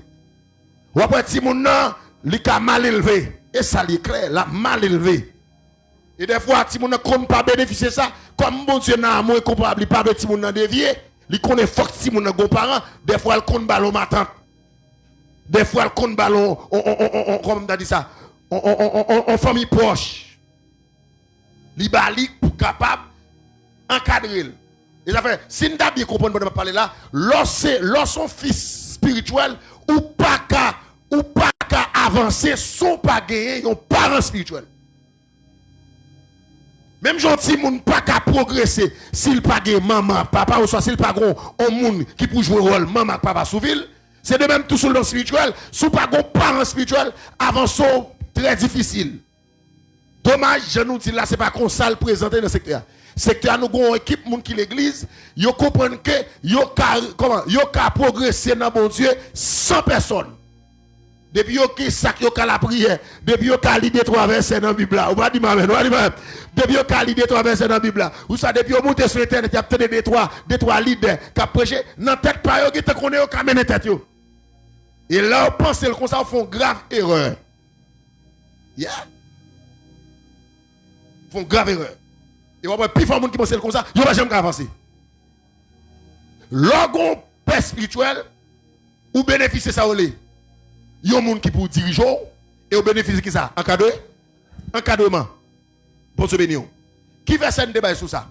S2: Ou après, si mon nom, il est mal élevé. Et ça, il est clair, là, mal élevé. Et des fois, si mon nom ne pas bénéficier de ça, comme bon Dieu n'a moins comprenable, il ne pas de si mon nom dévié, il connaît fort si mon nom parent, des fois, il compte ballon matin. Des fois, il compte ballon, comment on dit ça, en famille proche. Libali pour capable encadrer. Et ça fait, si nous avons bien compris de parler là, lorsqu'on fils spirituel ou pas qu'à avancer, sont pas gagner, un parent spirituel. Même gentil moun pas qu'à progresser, s'il pas gagné maman, papa ou soit s'il pas gon un monde qui peut jouer rôle maman papa sous ville, c'est de même tout sur le spirituel, sous pas gon parent spirituel, avançons très difficile. Dommage, je nous dis là, c'est pas qu'on ça le présenter dans le secteur. Secteur, nous avons une équipe qui l'église, ils comprennent que ils ont progresser dans bon Dieu sans personne. Depuis qu'ils ont la prière, depuis qu'ils ont l'idée 3 versets dans la Bible, on va dire amen, depuis qu'ils ont l'idée 3 versets dans la Bible, ou ça depuis qu'ils ont monté sur l'internet, il y a peut-être des trois leaders qui ont prêché, dans la tête pas yo qui te connaît au caméra tête yo. Et là, on pense que ça font grave erreur. Yeah. Font grave erreur. Et on va plus faire monde qui pense comme ça, ils va jamais avancer. Lorsqu'on paix spirituel ou bénéficier ça olé. Il y a un monde qui pour diriger et au bénéfice qui ça encadrement. Pour se bénir. Qui verset nous débat sur ça?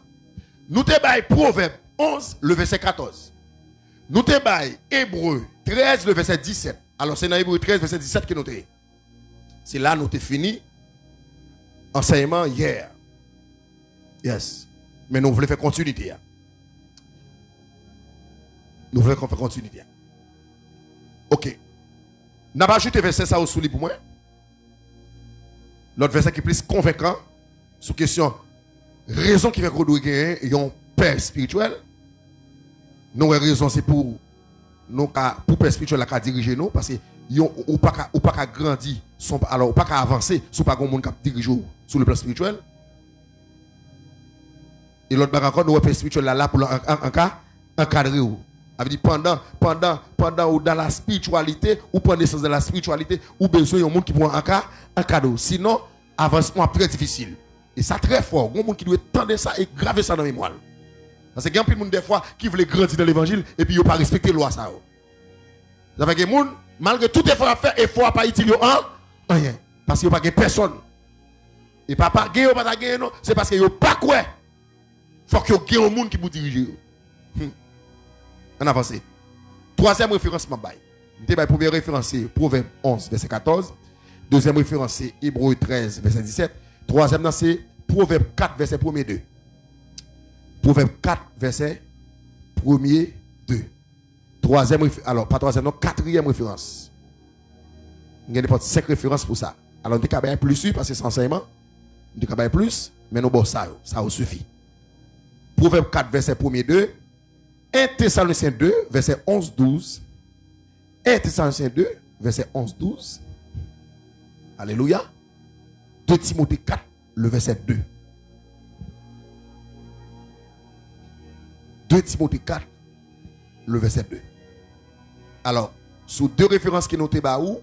S2: Nous débat Proverbe 11 le verset 14. Nous débat Hébreu 13 le verset 17. Alors c'est dans Hébreu 13 verset 17 que nous avons. C'est là nous avons fini enseignement hier. Yes. Mais nous voulons faire continuité. Nous voulons faire continuité. OK. N'a pas ajouté verset ça au souli pour moi. L'autre verset qui est plus convaincant sur question raison qui fait qu'on doit gagner un père spirituel. Nous raison c'est pour nous pour père spirituel la diriger nous parce que ou pas grandir alors ou pas avancer sous pas grand monde qui dirige sur le plan spirituel. Et l'autre bagarre encore nous père spirituel là pour encadrer ou avait dit pendant ou dans la spiritualité ou prendre naissance de la spiritualité ou besoin d'un monde qui prend un cadeau, sinon avancement très difficile. Et ça très fort, un monde qui doit tendre ça et graver ça dans la mémoire. Parce que il y a plein de monde des fois qui veulent grandir dans l'évangile et puis ils pas respecter la loi ça. Ça fait que les gens malgré tout effort à faire, effort pas utiliser rien parce qu'il n'y a pas personne. Et pas gagner ou pas gagner non, c'est parce qu'il n'y a pas quoi. Faut qu'il y ait un monde qui vous dirige. On avance. Troisième référence, ma première référence, c'est Proverbe 11, verset 14. Deuxième référence, c'est Hébreu 13, verset 17. Troisième, c'est Proverbe 4, verset 1er 2. Proverbe 4, verset 1er 2. Troisième référence, alors pas troisième, non, quatrième référence. Il y a 5 références pour ça. Alors, on dit qu'il y a plus parce que c'est enseignement. On dit qu'il y a plus, mais nous, bon, ça suffit. Proverbe 4, verset 1er 2. 1 Thessaloniciens 2, verset 11-12. 1 Thessaloniciens 2, verset 11-12. Alléluia. 2 Timothée 4, le verset 2. 2 Timothée 4, le verset 2. Alors, sous 2 références qui nous ont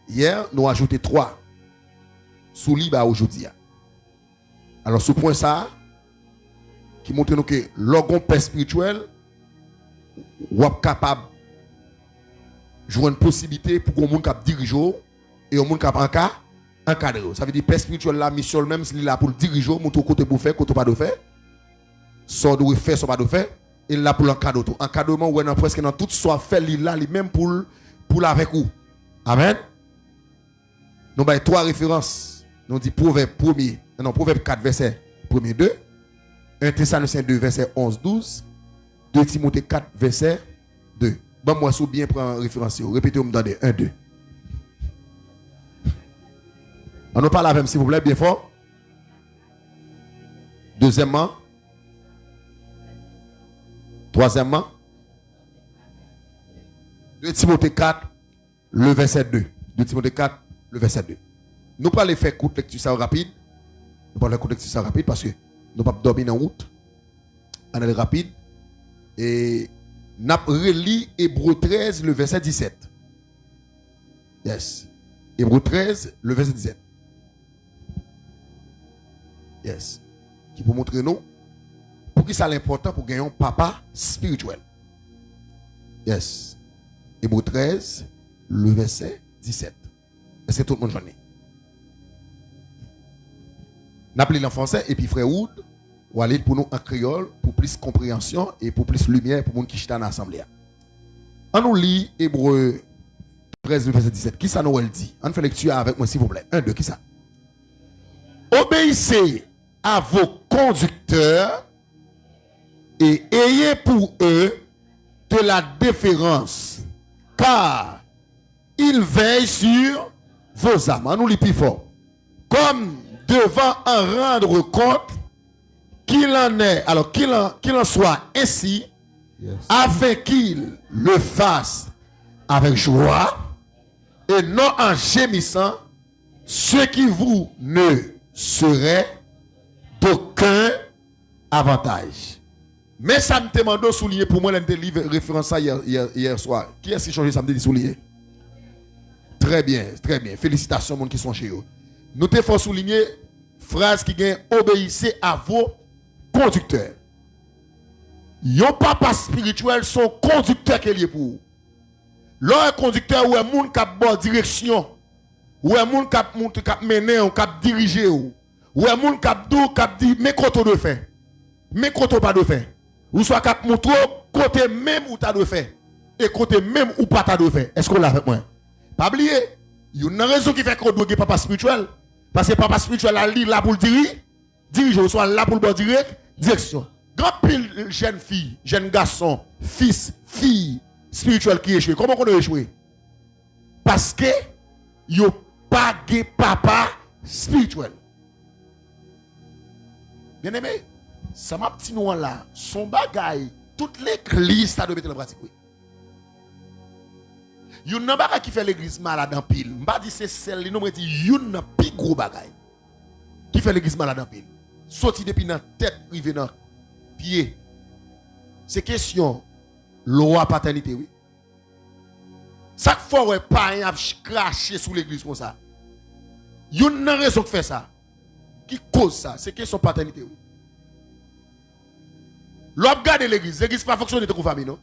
S2: hier, nous avons ajouté 3. Sous l'IBA aujourd'hui. Alors, sous point ça, qui montre nous que l'orgon paix spirituel ou est capable de jouer une possibilité pour qu'on monde cap diriger et un monde cap encadrer. Ça veut dire paix spirituel la mission même s'il est là pour diriger, monter côté pour faire, côté pas de faire. Ça doit faire, ça pas de faire. Il est là pour l'encadrer. Encadrement ou presque dans tout soit fait là lui même pour avec vous. Amen. Nous avons 3 références. Nous dit Proverbe 4, verset 1er 2. 1 Thessaloniciens 2, verset 11-12. 2 Timothée 4, verset 2. Bon, moi, si bien prendre référence. Répétez-moi dans 1, 2. On nous parle avec, s'il vous plaît, bien fort. Deuxièmement. Troisièmement. 2 Timothée 4, le verset 2. 2 Timothée 4, le verset 2. Nous parlons faire courte lecture ça rapide. Nous parlons courte lecture ça rapide parce que nous ne pouvons pas dormir en route. On est rapide. Et nous relis Hébreux 13, le verset 17. Yes. Hébreux 13, le verset 17. Yes. Qui pour montrer nous pour qui ça l'important pour gagner un papa spirituel. Yes. Hébreux 13, le verset 17. Est-ce que tout le monde j'en ai? N'appelez en français et puis frère Wood ou aller pour nous en créole pour plus compréhension et pour plus lumière pour les gens qui sont dans l'assemblée. On nous lit Hébreux 13, le verset 17. Qui ça nous dit? On fait lecture avec moi s'il vous plaît. 1, 2, qui ça? Obéissez à vos conducteurs et ayez pour eux de la déférence, car ils veillent sur vos âmes. On nous lit plus fort. Comme devant en rendre compte qu'il en est, alors qu'il en soit ainsi, yes, afin qu'il le fasse avec joie et non en gémissant, ce qui vous ne serait d'aucun avantage. Mais ça me demande de souligner pour moi, l'un livre référence hier soir. Qui est-ce qui change samedi de souligner? Très bien, très bien. Félicitations, monde qui sont chez eux. Nous te faut souligner phrase qui gagne obéissez à vos conducteurs. Yon papa spirituel son conducteur qui est pour vous. L'un conducteur ou un monde qui a bonne direction, ou un monde qui a mené ou qui a dirigé ou un monde qui a dit mais côté de faire. Mais côté pas de faire. Ou soit cap montre côté même où t'as de faire et côté même où pas t'as de faire. Est-ce qu'on l'a avec moi? Pas oublier, il y a une raison qui fait qu'on doit papa spirituel parce que papa spirituel là pour le diriger, soit là pour le direct direction. Grand pile jeune fille, jeune garçon, fils, fille spirituel qui échoue. Comment on a échoué? Parce que yo pas de papa spirituel. Bien aimé, ça m'a petit noir là, son bagage, toute l'église ça doit mettre en pratique. Yon nan bagay qui fait l'église malade en pile. M'pa dit c'est celle li, nous me dit yon nan pi gros bagay qui fait l'église malade en pile. Sorti depuis dans tête, rive dans pied. C'est question loi paternité oui. Chaque fois ouais parents a craché sous l'église comme ça. Yon nan raison de faire ça. Qui cause ça? C'est question paternité oui. L'op garde l'église pas fonctionne de famille non?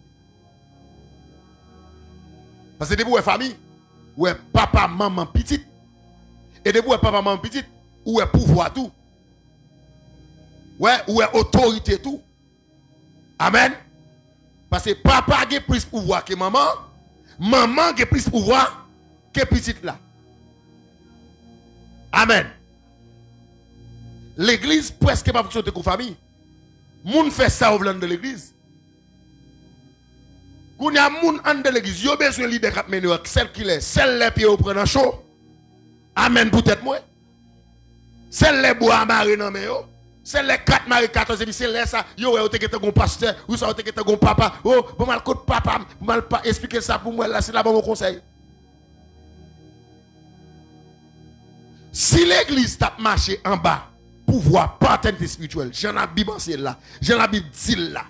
S2: Parce que debout est famille, ou est papa, maman, petite. Et debout est papa, maman, petite, ou est pouvoir tout. Ouais, ou est autorité tout. Amen. Parce que papa a plus pouvoir que maman, maman a plus pouvoir que petite là. Amen. L'église presque pas fonctionne de famille. Moun fait ça au blanc de l'église. Quand il y a des gens de l'église, il y a besoin de leader qui mène celle qui est, celle les pieds au prenant chaud. Amen peut-être moi. Celle les bois maré dans mes yo. Celle les 4 maré 14 et puis celle ça, yo ouais te un pasteur, ou ça te un papa. Oh, bon mal côté papa, mal pas expliquer ça pour moi là, c'est là bon conseil. Si l'église tape marché en bas, pouvoir paternité spirituelle, j'en ai Bible là, j'en ai Bible dit là.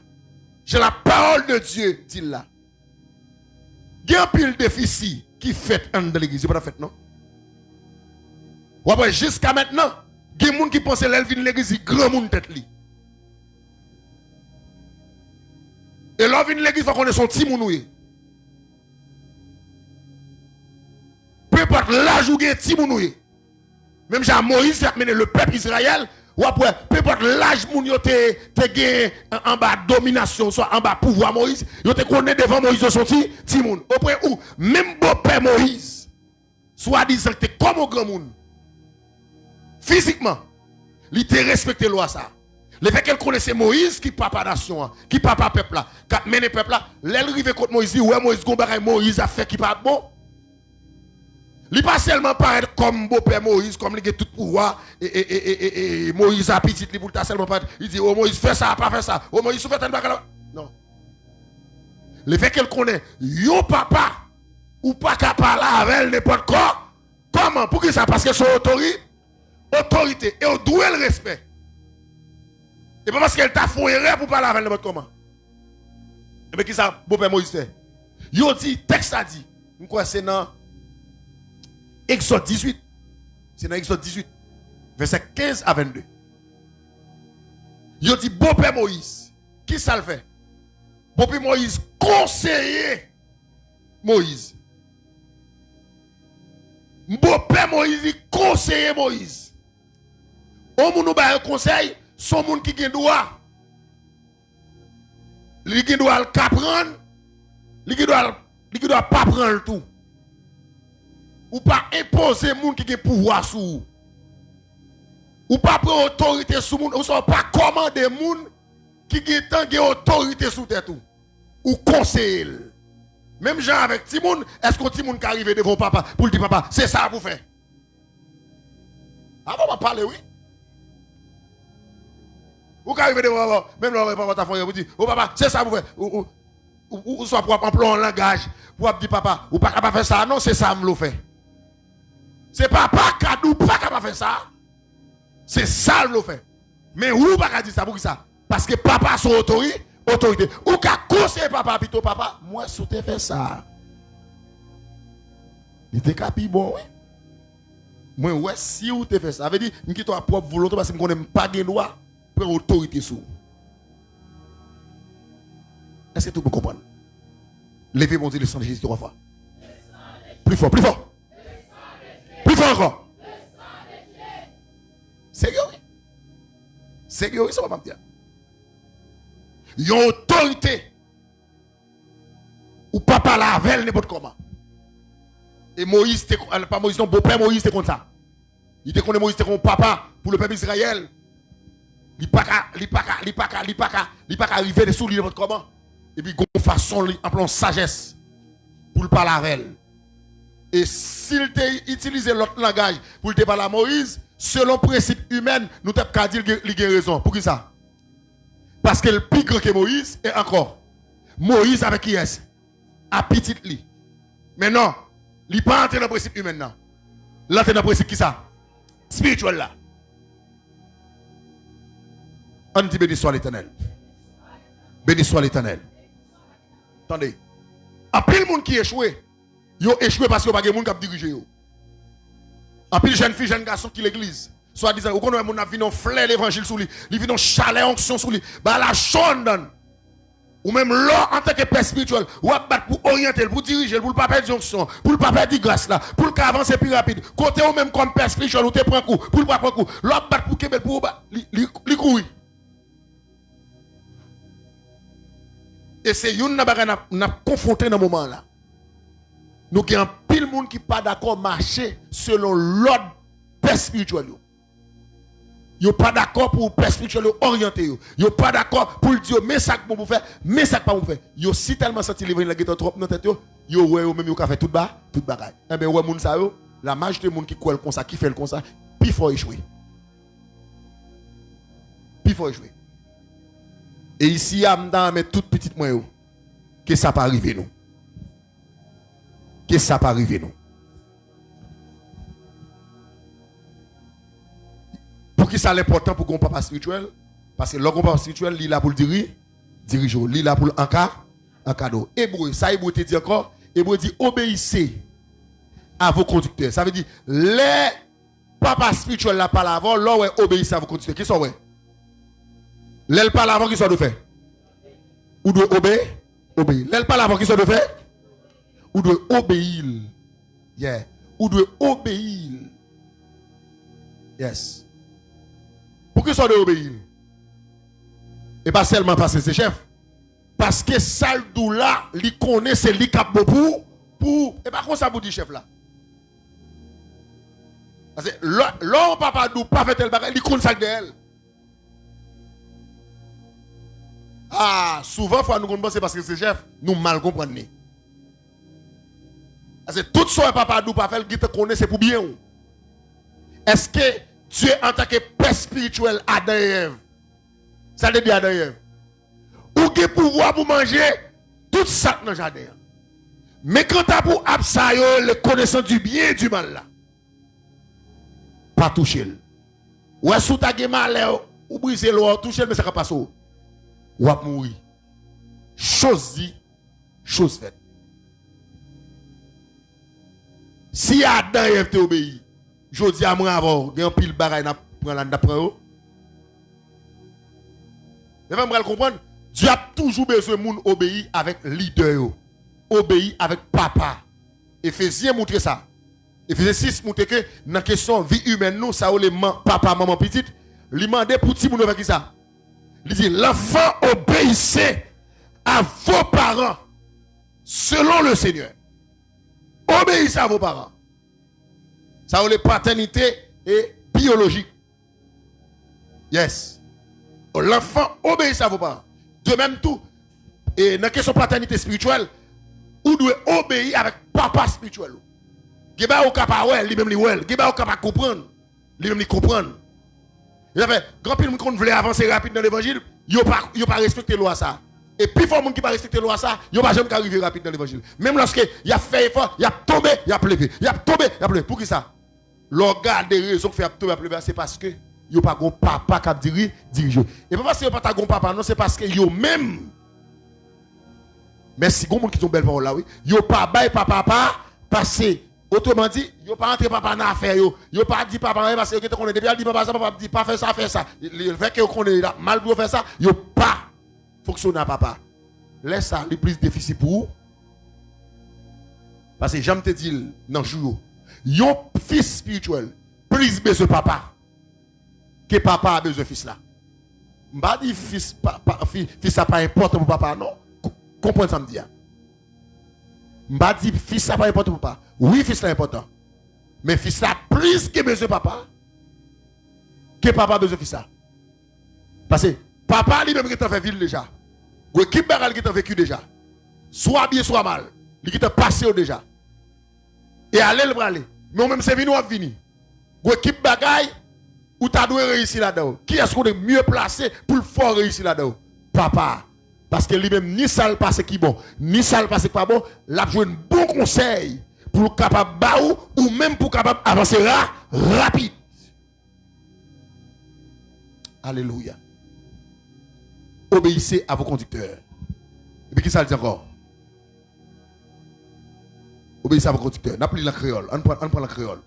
S2: J'ai la parole de Dieu dit là. Il y a un pile déficit qui fait en de l'église. Pas fait non. Ouais, jusqu'à maintenant, il y a des gens qui pensent que l'elvin l'église grand monde tête li. Et l'elvin l'église va connaître son petit mounouye. Peu importe l'âge où il y a petit mounouye. Même Jean Moïse a mené le peuple Israël. Ou après, peu importe l'âge moun yo te gagné en bas domination, soit en bas pouvoir Moïse, yo te connaît devant Moïse son ti moun. Après ou même beau père Moïse, Soi-disant que comme au grand monde. Physiquement, il te respecté loi ça. Le fait qu'elle connaissait Moïse qui papa nation, qui papa peuple là, qui mené peuple là, l'elle rive contre Moïse, ouais Moïse gon Moïse a fait qui pas bon. Il pas seulement paraître comme beau-père Moïse, comme il a tout pouvoir, et Moïse a petit, il pour seulement paraître, il dit, oh Moïse, fais ça, pas faire ça, oh Moïse, fais ça, non. Le fait qu'elle connaît, yo papa, ou pas capable avec n'importe quoi, comment, pour qui ça? Parce que son autorité, et on doit le respect. Et pas parce qu'elle t'a fouillé pour parler avec n'importe comment. Et bien qui ça, beau-père Moïse fait? Yo dit, texte a dit, quoi c'est dans Exode 18. C'est dans Exode 18. Verset 15 à 22. Il dit, beau-père Moïse, qui ça le fait? Beau-père Moïse, conseiller Moïse. Beau-père Moïse, conseiller Moïse. Au monde nous un conseil, son monde qui a droit. Il doit le prendre, il doit pas prendre le tout. Ou pas imposer moun qui a pouvoir sur vous. Ou pas prendre autorité sur moun, ou pas commander moun qui a autorité sur tête tout. Ou conseiller. Même gens avec Timoun, est-ce que Timoun qui arrive devant papa pour dire papa, c'est ça pour faire? Ah bon, on va parler, oui. Ou qui arrive devant papa, même là, papa t'a fait, vous dire, oh papa, c'est ça pour faire. Ou soit pour employer un langage, pour dire papa, ou pas capable faire ça, non, c'est ça me le fait. C'est papa qui pas capable faire ça. C'est ça le fait. Mais où pas dire ça pour qui ça? Parce que papa a son autorité. Ou qu'a conseillé papa plutôt papa, moi si tu fait ça. Il était capi bon oui. Moi ouais si ou te fait ça, ça veut dire que tu as propre volonté parce que je ne connais pas de loi pour autorité sur. Est-ce que tout le monde comprend? Levez mon Dieu le sang de Jésus trois fois. Plus fort, plus fort. Plus fort encore. Sérieux oui. Sérieux oui, ça va pas me dire. Il y a une autorité. Ou papa la avec n'importe comment. Et Moïse, pas Moïse, non, beau-père Moïse, c'était comme ça. Il était comme Moïse, c'était comme papa pour le peuple d'Israël. Il n'y a pas qu'à arriver dessous lui n'importe comment. Et puis, il y a une façon, en plan sagesse, pour le parler avec elle. Et s'il t'a utilisé l'autre langage pour le parler à Moïse, selon le principe humain, nous t'avons qu'à dire qu'il a raison. Pour qui ça? Parce que le plus grand que Moïse, et encore, Moïse avec qui est-ce? À petit lit. Mais non, il n'est pas entré dans le principe humain. Là, c'est dans le principe qui ça? Spirituel là. On dit béni soit l'Éternel. Béni soit l'Éternel. Attendez. En pile monde qui échoué, ils ont échoué parce qu'il n'y a pas de monde qui dirige. En pile jeune fille, jeune garçon qui l'église. Soit disant, vous connaissez, on a vu un flair l'évangile sur lui, il vit un chalet onction sur lui, bah la chonde. Ou même là, en tant que père spirituel, ou à battre pour orienter, pour diriger, pour le pas perdre onction, pour le pas perdre grâce là, pour le avancer plus rapide. Côté ou même comme père spirituel, ou te prend coup, pour le pas prendre coup, là battre pour Québec, pour li courir. Et c'est une n'a confronté dans ce moment là. Nous avons pile de monde qui pas d'accord marcher selon l'ordre père spirituel. Yo pas d'accord pour père spirituel orienter yo. Yo pas d'accord pour dire mais ça que pour faire, mais ça pas pour faire. Yo si tellement senti livrer la guette trop dans tête yo ouais yo même yo ka fait tout bagaille. Eh ben ouais moun ça yo, la majorité monde qui croit comme ça, qui fait le comme ça, puis faut échouer. Puis faut échouer. Et ici amdan met toute petite moi yo. Que ça pas arriver nous. Que ça pas arriver nous. Pour qui ça l'important pour qu'on papa spirituel? Parce que le papa spirituel, il est là pour le diriger, il est là pour le en cadeau. Hébreu, ça Hébreu te dit encore, Hébreu dit obéissez à vos conducteurs. Ça veut dire les papas spirituels là par l'avant, là ouais obéissez à vos conducteurs. Qui sont ouais? Les par l'avant qui sont de fait? Ou de obéir? Les par l'avant qui sont de fait? Ou de obéir? Yeah. Ou de obéir? Yes. Pour que soit de obéir? Et pas seulement parce que c'est chef. Parce que Saldou là, il connaît c'est lui cap pour. Et pas comme ça vous dit chef là. Parce que l'homme papa nous pas fait tel bagage, il compte ça d'elle. Ah, souvent faut nous penser parce que c'est chef, nous mal comprendre. Parce que tout ce papa nous pas fait, il te connaît c'est pour bien. Est-ce que Dieu en tant que père spirituel Adam et Ève, ça veut dire Adam et Ève, ou qui pouvoir pour manger tout ça dans le jardin. Mais quand tu as pour absayo le connaissant du bien et du mal là, pas toucher. Ou est-ce que tu as mal ou briser l'eau, toucher mais ça va passer. Ou va mourir. Chose dit, chose faite. Si Adam et Ève t'obéi, je dis à moi avant, il y a un pile bagaille n'a prendre. Vous allez comprendre? Dieu a toujours besoin de monde obéir avec leader, obéir avec papa. Éphésiens montre ça. Éphésiens 6 montre que dans la question vie humaine, nous, ça les papa, maman, petite, il demande pour petit monde avec ça. Il dit l'enfant obéissez à vos parents selon le Seigneur. Obéissez à vos parents. Ça les paternité et biologique. Yes. L'enfant obéissez à vos parents. De même tout, et dans la question de paternité spirituelle, vous devez obéir avec papa spirituel. Vous êtes capable de lui-même, vous êtes capable de comprendre. Lui-même, comprendre. Il y a grand pile qui veut avancer rapide dans l'évangile, il n'a pas respecté la loi ça. Et puis, il faut que qui pas respecter la loi ça, il n'a jamais arrivé rapide dans l'évangile. Même lorsque il a fait effort, il a tombé, il a plevé. Il a tombé, il a plevé. Pour qui ça? L'organe des raisons qui fait tomber, il a plevé, c'est parce que il n'y a pas de papa qui dirige. Et pas parce que il n'y a pas de papa, non, c'est parce que il même. Mais si vous avez qui sont belles paroles là, oui, il n'y a pas de papa, parce que, autrement dit, il n'y a pas entré papa dans l'affaire, il n'y a pas dit papa, parce que vous avez dit papa, ça, papa dit pas faire ça, faire ça. Le fait que vous connaissez mal pour faire ça, il n'y a pas fonctionné à papa. Laisse ça, le plus difficile pour vous. Parce que j'aime te dire, dans le jour, yon fils spirituel, plus besoin de papa. Que papa a besoin de fils là. Je ne pas dire fils ça pas important pour papa, non. Comprenez ça me dire. Je ne pas dire fils ça pas important pour papa. Oui, fils là important. Mais fils là plus que besoin de papa. Que papa a besoin de fils là. Parce que papa lui-même qui t'a fait vivre déjà. Ou équipe baral qui t'a vécu déjà. Soit bien, soit mal. Lui qui t'a passé déjà. Et aller le braler. Mais même c'est venu ou venir. Ou équipe bagaille. Ou tu dois réussir là-dedans? Qui est-ce qu'on est mieux placé pour le faire réussir là-dedans? Papa. Parce que lui-même, ni ça le passe qui bon, ni ça le passe qui pas bon, il a joué un bon conseil pour le capable de ou même pour capable avancer rapide. Alléluia. Obéissez à vos conducteurs. Et puis qui ça le dit encore? Obéissez à vos conducteurs. N'appelez la créole. On prend la créole.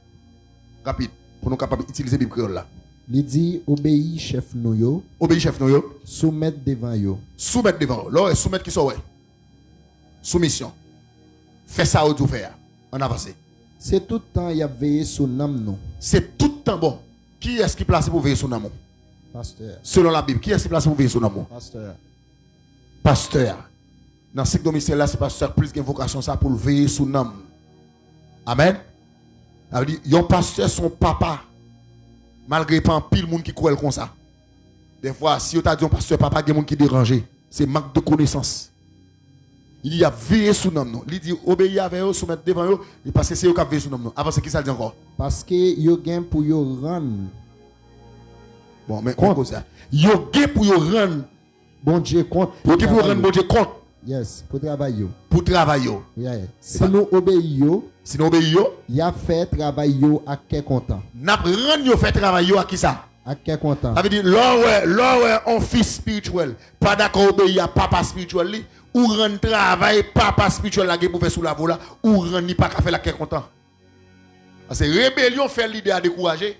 S2: Rapide. Pour nous capables d'utiliser la créole là.
S3: Il dit obéis chef nou yo.
S2: Obéis chef nou yo.
S3: Soumettre devant yo.
S2: Soumettre devant. Là, soumettre qui sont ouais. Soumission. Fais ça ou tout faire. On avance.
S3: C'est tout le temps y a veillé sur nam nous.
S2: C'est tout le temps bon. Qui est-ce qui est placé pour veiller sur nam?
S3: Pasteur.
S2: Selon la Bible, qui est-ce qui est placé pour veiller sur nam?
S3: Pasteur.
S2: Pasteur. Dans ce domicile là, c'est pasteur plus qu'une vocation ça pour veiller sur nam. Amen. Ça veut dire, yon pasteur son papa. Malgré pas un pile monde qui croit comme ça. Des fois, si vous avez dit un pasteur papa, il y a des gens qui dérangent. C'est manque de connaissance. Il y a veillé sous nous. Il dit obéir avec eux, soumettre devant eux, parce que c'est eux qui ont veillé sous nous. Avant, c'est qui ça dit encore?
S3: Parce que yo gain pour yo rendre.
S2: Bon, mais comment ça? Yo gain pour yo rendre.
S3: Bon Dieu compte.
S2: Yo gain pour rendre bon Dieu compte.
S3: Yes, pour travailler.
S2: Pour travailler.
S3: Yeah. Si nous obéissons,
S2: si nous obéissons,
S3: il a fait travail yo à quel content.
S2: N'a rendre yo fait travail à qui ça?
S3: À quel content.
S2: Ça veut dire là on fils spirituel, pas d'accord obéir à papa spirituel ou rendre travail papa spirituel là pour faire sous la voie ou rendre ni pas qu'à faire la quel content. Parce que rébellion fait l'idée à décourager.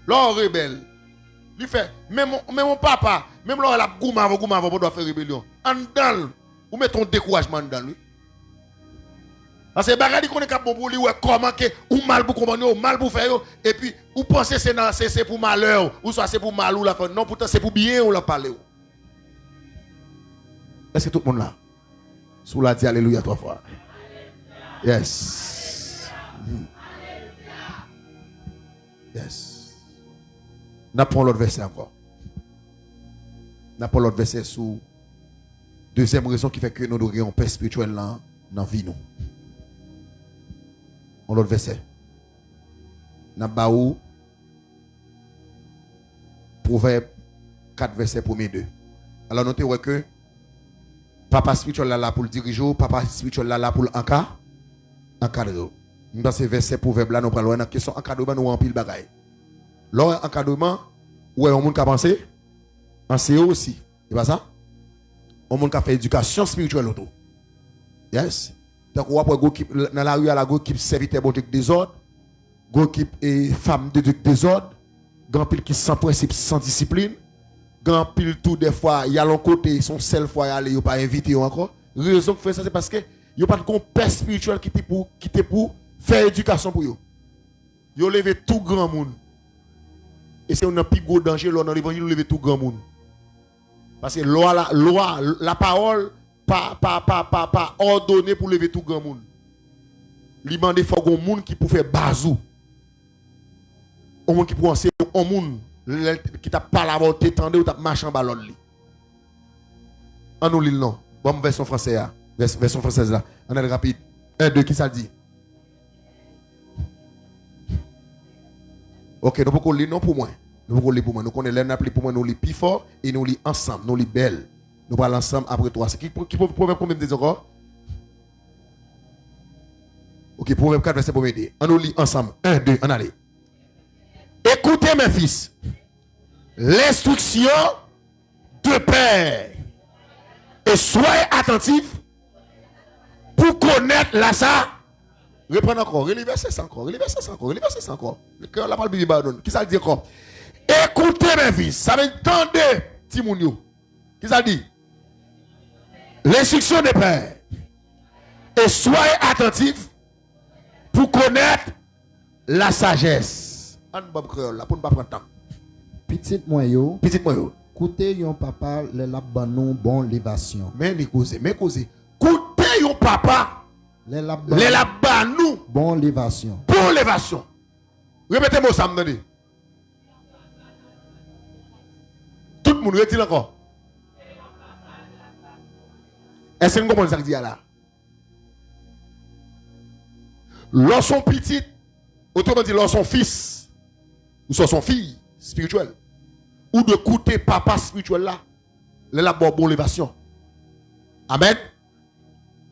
S2: Là on rebelle. Il fait même mon papa, même là la gouma pour doit faire rébellion. En dedans, ou mettons découragement dans lui. Parce que bagadi qu'on est capable pour lui comment que ou mal pour comprendre ou mal pour faire et puis ou penser c'est pour malheur ou soit c'est pour mal ou la fin non pourtant c'est pour bien on l'a parlé. Est-ce que tout le monde là sous la dit alléluia 3 fois. Yes. Yes. N'a pas l'autre verset encore. N'a pas l'autre verset sous deuxième raison qui fait que nous devons paix spirituelle dans la vie nous. On l'autre verset. N'a pas où Proverbe 4 verset 1er 2. Alors notez que papa spirituel là pour le diriger, papa spirituel là pour encadrer. Dans ces versets proverbes là nous parlons dans question encadrement nous en pile bagaille. Lors encadrement ouais on monde qui a pensé en CEO aussi. C'est pas ça? On monde qui a fait éducation spirituelle autour. Yes. Donc on après go dans la rue à la go qui serviteur bon des ordres, go qui et femme de désordre, grand pile qui sans principe, sans discipline. Grand pile tout des fois il y a l'un côté son seul fois aller yo pas invité encore. Raison que fait ça c'est parce que yo pas de père spirituel qui était pour faire éducation pour yo. Yo levé tout grand monde. Et c'est un plus gros danger là dans l'évangile lever tout grand monde. Parce que la parole pas ordonnée pour lever tout grand monde. Li mande faut gon monde qui pour faire bazou. Un monde qui pour enseigner un monde qui t'a pas la volonté tendre ou t'a marché en ballon li. On nous lit non. Bon version française là. Version française là. On est rapide. 1 2 qui ça dit? OK, nous pouvons lire non pour moi. Nous pouvons lire pour moi. Nous connaissons l'appli pour moi, nous lire plus fort et nous lire ensemble, nous lire belle. Nous parlons ensemble après toi. C'est qui proverbe combien de dire encore? OK, proverbe 4 verset 1er. On nous lit ensemble. 1 2, on allez. Écoutez mes fils, l'instruction de père et soyez attentifs pour connaître la ça. Reprends encore, reverser ça encore, reverser ça encore, reverser ça encore. Le cœur la parole Bible donne. Qui ça dit encore? Écoutez mes fils, ça veut entendre Timounio. Qui ça dit? L'instruction de père et soyez attentifs pour connaître la sagesse. An Bob créole là pour ne pas prendre temps.
S3: Petite moyo.
S2: Petite moyo.
S3: Coûtez yon papa les la banon bon l'évasion.
S2: Mais causer. Coûtez yon papa les la banou
S3: bon l'évasion.
S2: Bon l'évasion. Répétez-moi ça me donne. Tout le monde retire encore. Est-ce que vous comprenez ça que dit là? Lorsqu'on petit, autrement dit lorsqu'on fils ou soit son fille spirituelle, ou de coûter papa spirituel là, la bon l'évasion. Amen.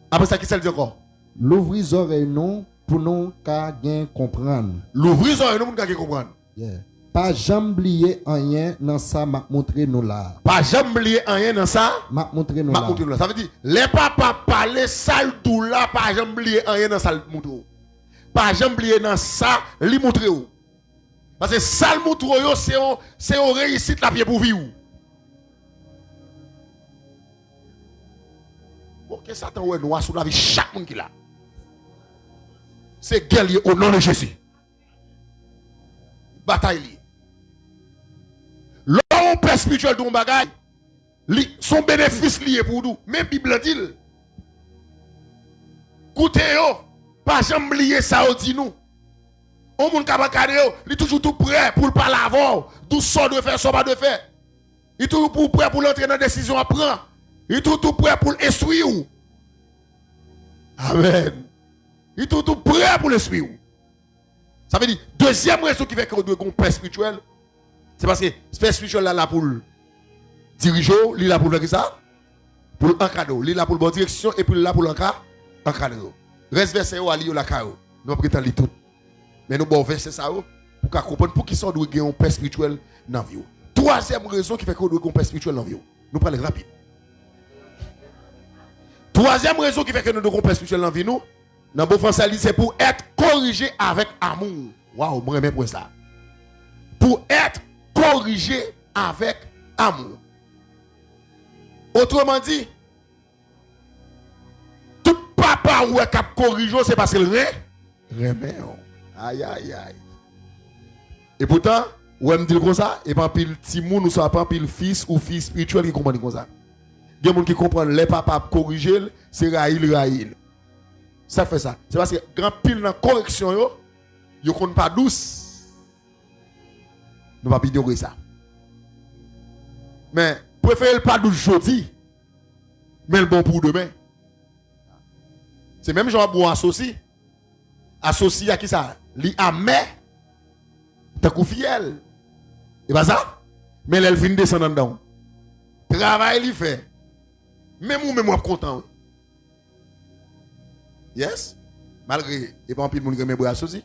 S2: Après ça, qui ça dit encore?
S3: L'ouvrir oreilles non pour nous qu'à bien comprendre.
S2: L'ouvrir oreilles non pour nous qu'à comprendre.
S3: Yeah. Pas jamais oublier rien dans ça m'a montré nous là.
S2: Pas jamais oublier rien dans ça
S3: m'a montré nous là.
S2: Ça veut dire les papas parler sale tout là, pas jamais oublier rien dans ça montre. Pas jamais oublier dans ça li montre. Parce que sale montre yo c'est on réussite la pied pour vivre. OK, Satan ouais noir sur la vie chaque monde qui là. C'est guerrier au nom de Jésus. Bataille. L'homme père spirituel de mon bagage, son bénéfice lié pour nous. Même Bible dit. Écoutez, pas jamais oublier ça, dit nous. On moun kabakade yo, il est toujours tout prêt pour le parler avant, tout ça de faire, ça pas de faire. Il est toujours prêt pour l'entrer dans la décision à prendre. Il est tout prêt pour l'instruire. Amen. Il est tout prêt pour l'instruire. Ça veut dire, deuxième raison qui fait que nous devons père spirituel, c'est parce que le père spirituel là pour diriger, il est là pour faire ça, pour l'encadrer, il est là pour la bonne direction et puis il est là pour l'encadrer. Reste verset où aller la caro. Nous prétendons tout. Mais nous bon verset ça pour comprendre pour qui ça doit gagner un père spirituel dans la vie. Troisième raison qui fait que nous devons gagner un père spirituel dans la vie. Nous parlons rapide. Troisième raison qui fait que nous devons gagner un père spirituel dans la vie nous. Dans bon français, c'est pour être corrigé avec amour. Waouh, moi même pour ça. Pour être corrigé avec amour. Autrement dit, tout papa ou est cap corriger, c'est parce qu'il remet. Aïe aïe aïe. Et pourtant, ou me dit comme ça, et pas pile timoun ou soit pas pile fils ou fils spirituel qui comprend comme ça. Il y a des gens qui comprennent les papas corriger, c'est raïl. Ça fait ça. C'est parce que grand pile dans correction yo, yo connaît pas douce. Nous ne pouvons pas ignorer ça. Mais, préférez pas d'aujourd'hui, mais le bon pour demain. C'est même genre bon associé. Associé à qui ça? Li amer. T'as confiel. Et pas ça? Mais elle vient descendre dedans. Travail li fait. Même moi content. Yes? Malgré, et pas en pile de monde qui aime associé.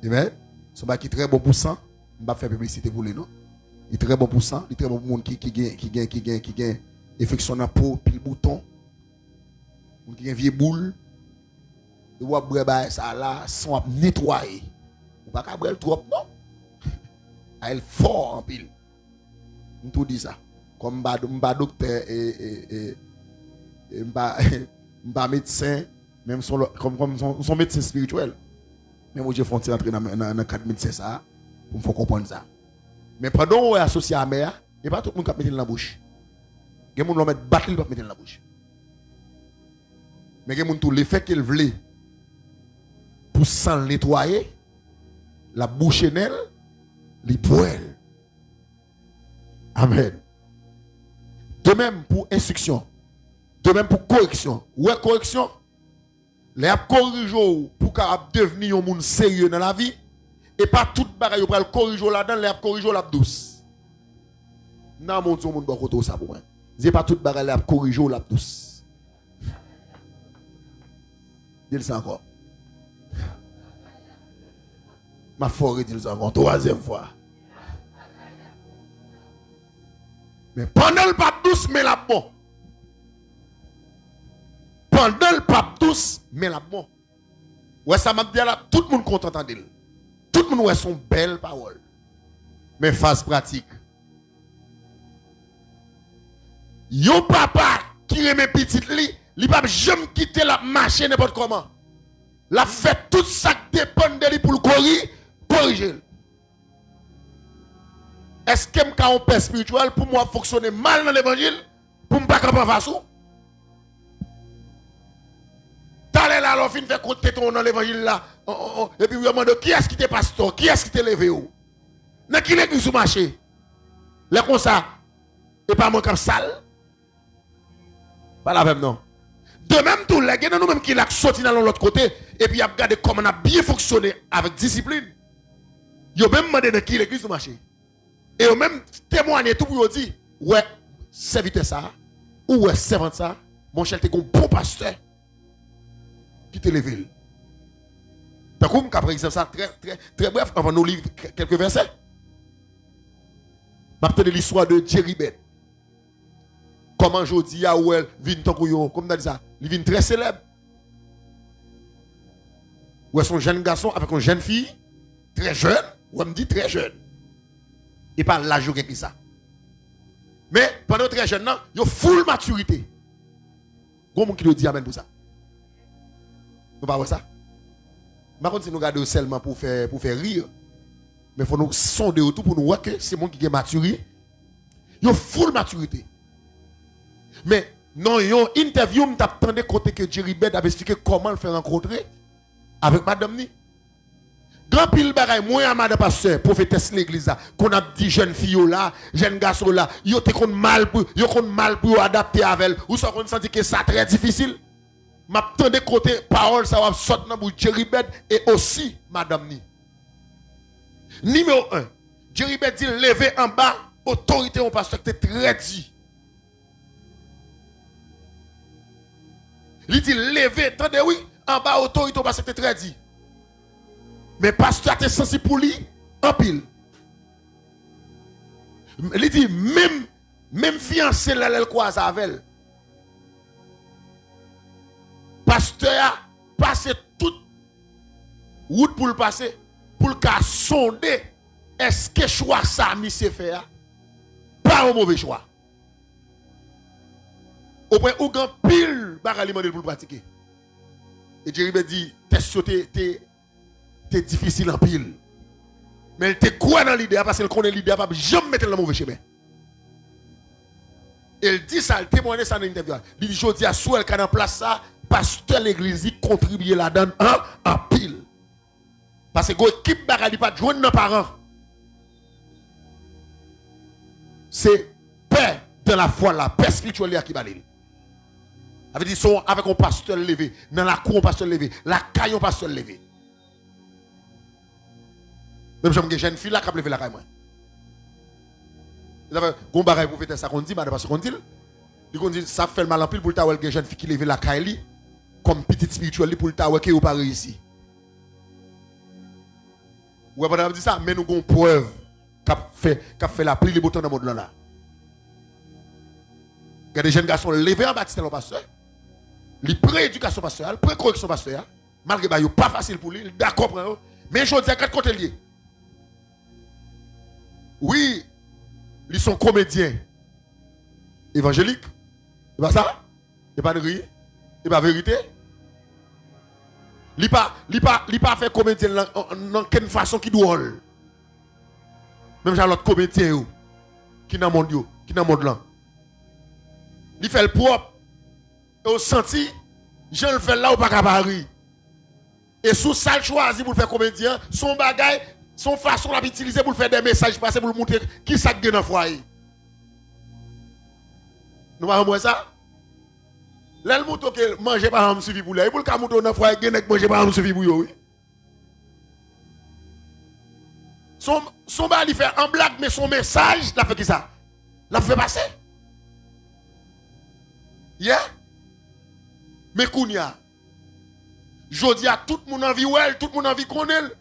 S2: Amen. Ce qui est très bon pour ça. Je ne vais pas faire publicité pour les noms. Il est très bon pour ça. Il est très bon pour les gens qui gagne infection dans la peau, puis le bouton. Qui gagne vieux boule. Et vous avez ça là, sans nettoyer. Vous ne pouvez pas trop, non? Elle est fort en pile. Je tout dit ça. Comme je ne suis pas docteur et je ne suis pas médecin, même comme son médecin spirituel. Mais moi, je fais entrer dans le cadre médecin ça, pour me faire comprendre ça. Mais pendant qu'on est associé à la mère, il n'y a pas tout le monde qui va mettre dans la bouche. Il y a des gens qui vont mettre battre, il va mettre dans la bouche. Mais il y a des gens qui l'effet qu'il voulait pour s'en nettoyer, la bouche en elle, les poêles. Amen. De même pour instruction, de même pour correction. Ouais, correction. Les corriger pour devenir un monde sérieux dans la vie et pas tout bagaille pour le corriger là-dedans, les corriger la douce. Non, mon Dieu, mon doit côté ça pour moi. C'est pas tout bagaille les corriger la douce. Dis ça encore. Ma forêt dit ça encore troisième fois. Mais pendant le pape douce, mais la bon. Pendant le pape douce, mais la bon. Ouais, ça m'a dit là, tout le monde content d'elle. Tout le monde ouais son belle parole. Mais phase pratique. Yon papa qui remet petite li, il pas jamais quitter la marcher n'importe comment. La fait tout ça qui dépend de lui pour le corriger. Est-ce que quand on père spirituel pour moi fonctionner mal dans l'évangile pour me pas capable faire ça? T'allais là, alors fin fait côté ton dans l'évangile là. Et puis vous demandez qui est-ce qui t'est pasteur, qui est-ce qui t'est levé ou? Dans qui l'église sur marché? Là comme ça. Et pas moi comme sale. Pas la même non. De même tout les gars nous même qui l'a sorti dans l'autre côté et puis il a regardé comment on a bien fonctionné avec discipline. Yo même demandé dans qui l'église sur marché. Et au même témoigner tout pour dire ouais, serviteur ça ou ouais, servant ça, mon cher t'es un bon pasteur qui te levé. Par contre, par exemple ça très bref avant nous lire quelques versets. M'a de l'histoire de Jeribeth. Comment jodi a ou elle vient tant comme on dit ça, il vient très célèbre. Ou est son jeune garçon avec une jeune fille très jeune, ou elle me dit très jeune. Et pas l'âge qui ça. Mais pendant très jeune, il y a full maturité. Comment on qui le dit amen pour ça? Nous pas voir ça. Par contre, si nous regardons seulement pour faire rire, mais il faut nous sonder autour pour nous voir que c'est mon qui est maturé. Il y a full maturité. Mais non, il y a une interview, je t'attendais côté que Jeribeth avait expliqué comment le faire rencontrer avec madame ni. Grand pile bagay moi à madame pasteur prophétesse l'église qu'on a dit jeune fille là jeune garçon là yo te kon mal pour adapter avec elle ou ça qu'on senti que ça très difficile m'attendais côté parole ça va sortir dans bouche Jeribeth et aussi madame ni. Numéro 1 Jeribeth dit lever en bas autorité au pasteur qui était très dit. Il dit lever attendez oui en bas autorité au pasteur qui était très dit. Mais pasteur était sensible pour lui en pile. Il dit même fiancé là elle croise avec elle. Pasteur a passé toute route pour le passer pour le cas sonder est-ce que choix ça monsieur fait pas un mauvais choix. Au point où grand pile bagarre pour le pratiquer. Et Jeribeth dit t'es difficile en pile. Mais elle te croit dans l'idée parce qu'elle connaît l'idée pas jamais mettre dans le mauvais chemin. Elle dit ça, elle témoigne ça dans l'interview. Il dit je dis à soi elle dans place ça pasteur l'église contribuer là-dedans en pile. Parce que l'équipe bagay pas joindre nos parents. C'est paix dans la foi, la paix spirituelle qui va aller. Avec dit sont avec un pasteur levé, dans la cour un pasteur levé, la caille un pasteur levé. Même j'aime que jeune fille là qui a levé la caille moi. Il avait un bagay pour faire ça qu'on dit, madame parce qu'on dit il dit ça fait mal en pile pour le tawer que jeune fille qui levé la caille comme petite spirituelle pour le tawer qui ou pas réussi. Ouais, madame dit ça, mais nous avons preuve qu'a fait la pluie les boutons dans le monde là. Il y a des jeunes garçons levés en baptême dans le pasteur. Ils prennent éducation pastorale, prennent correction pastorale. Malgré que ce n'est pas facile pour lui, d'accord pour eux. Mais je dis à quatre côtés liés. Oui, ils sont comédiens évangéliques. C'est pas ça? C'est pas de rire? C'est pas vérité? Il pas fait comédien dans quelle façon qui drôle. Même j'ai l'autre comédien qui dans le monde, qui dans le monde là. Il fait le propre. Et au senti, je le fais là ou pas capable. Et sous ça, choisi pour le faire comédien, son bagage, son façon de l'utiliser pour faire des messages passer pour le montrer qui ça gagne dans le foyer. Nous avons ça? Là, le mouton qui mange pas un suivi pour lui. Et pour le mouton dans le foyer, il mange pas un suivi pour lui. Son bagage, il fait un blague, mais son message, il fait qui ça? Il fait passer. Yeah? Mais Kounia, je dis à tout le monde envie elle, tout le monde envie qu'on elle.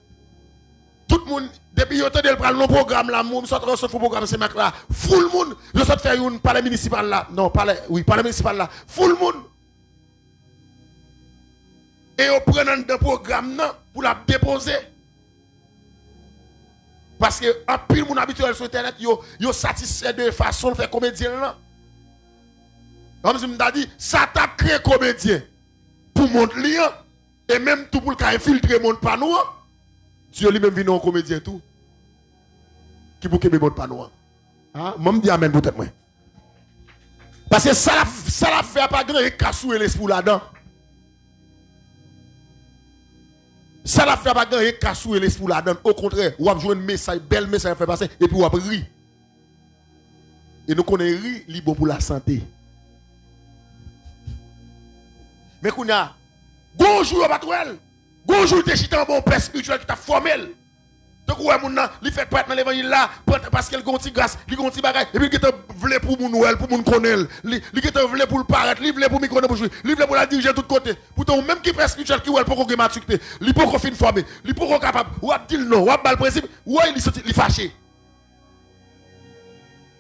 S2: Tout le monde, depuis que vous prendre le programme là, nous sommes sur le programme ce mec là, full le monde, je suis faire une palais municipal là, non, palais municipal là, full le monde. Et vous prenez le programme là pour la déposer. Parce que en pile mon habituel sur internet, yo satisfait de façon de faire comédien là. Comme je me dit, ça t'a créé comédien pour monde lien et même tout pour le cas infiltrer monde pas nous. Dieu lui-même vient en comédien tout. Qui pour que monde pas nous. Hein? Moi me dis amen peut-être moi. Parce que ça la fait pas grand cassou et l'esprit là-dedans. Ça la fait pas grand cassou et l'esprit là-dedans. Au contraire, ou a joué un message, bel message fait passer et puis ou a ri. Et nous connaissons ri, li bon pour la santé. Mais qu'on a, bonjour à toi, bonjour te chita un bon père spirituel qui t'a formé. Donc ouais mon nan, il fait pas dans l'évangile là parce qu'elle gonti grâce, il gonti bagay et puis il te vle pour mon Noël, pour mon connaître, il te vle pour le paraître, il vle pour micro pour jouer, il vle pour la diriger de tous côtés. Pourtant même qui père spirituel qui ouais pour qu'on maturité, il pour qu'on fin formé, il pour qu'on capable, ou a dit non, ou a bal principe, ouais il fâché.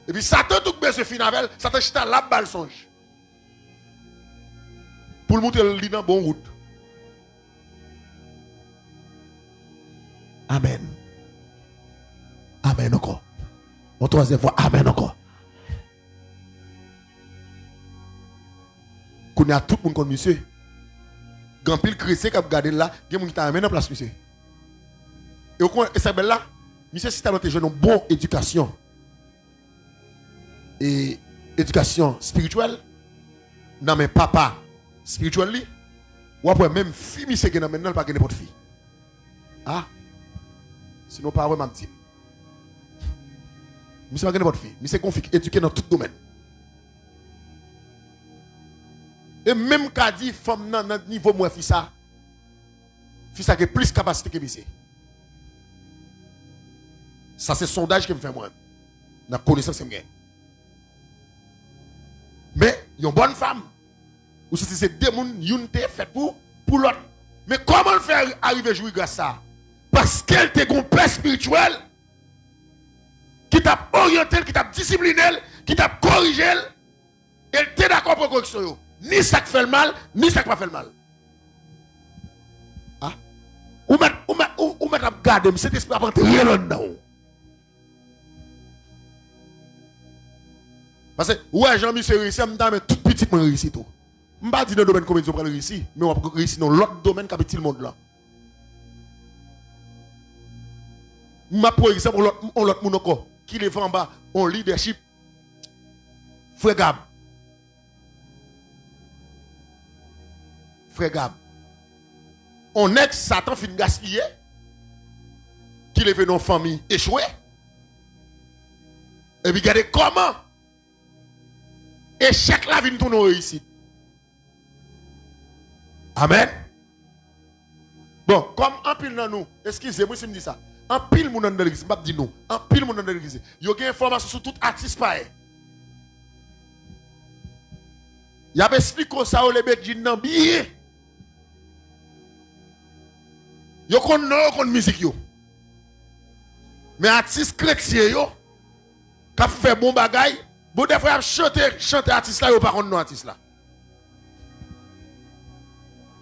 S2: Et puis Satan tout besoin fin avec, Satan chita la balle songe. Pour le montrer le dans bonne route. Amen. Amen encore. Une troisième fois, amen encore. Qu'on a tout le monde comme monsieur. Quand pile chrétien qui a regardé là, il y a des gens qui t'a amené en place monsieur. Et au coin, et ça belle là, monsieur si tu as une bonne éducation et éducation spirituelle, non mais papa spirituel ou après même fille monsieur qui n'a maintenant pas n'importe fille. Ah, sinon pas vraiment petit. Monsieur pas n'importe fille, monsieur config éduqué dans tout domaine. Et même quand dit femme dans niveau moins fille ça qui a plus capacité que monsieur. Ça c'est sondage que me fait moi. Dans connaissance que me gagne. Mais une bonne femme ou si c'est deux personnes une fait pour l'autre. Mais comment le faire arriver à jouer grâce à ça? Parce qu'elle te un père spirituel qui t'a orienté, qui t'a discipliné, qui t'a corrigé, elle t'est d'accord pour correction. Ni ça qui fait le mal, ni ça qui pas fait le mal. Ah? Ou mettre à garder, mais cet esprit a pas rien là-dedans. Parce que, ouais, Jean-Michel réussi, mais tout petit, moi réussi tout. Je ne vais pas dire dans le domaine comédien pour réussir, mais on va réussir dans l'autre domaine qui a petit le monde là. Je vais prendre exemple, l'autre monde encore, qui les en bas, en leadership. Frère Gab. Frère Gab. On ex Satan fin gaspiller. qui lève nos familles échouées. Et puis regardez comment échec la vie pour nous réussite. Amen. Bon, comme en pile dans nous, excusez-moi si je me dis ça. En pile moun dans l'église, je ne dis nous. En pile moun dans l'église. Il y a une information sur tout artiste pareil. Il y a expliqué ça au lebedjin nan bien. Yo kon musique yo. Mais artiste chrétien yo qui fait bon bagay, bon des fois chanter artiste là yo pas kon non artiste là.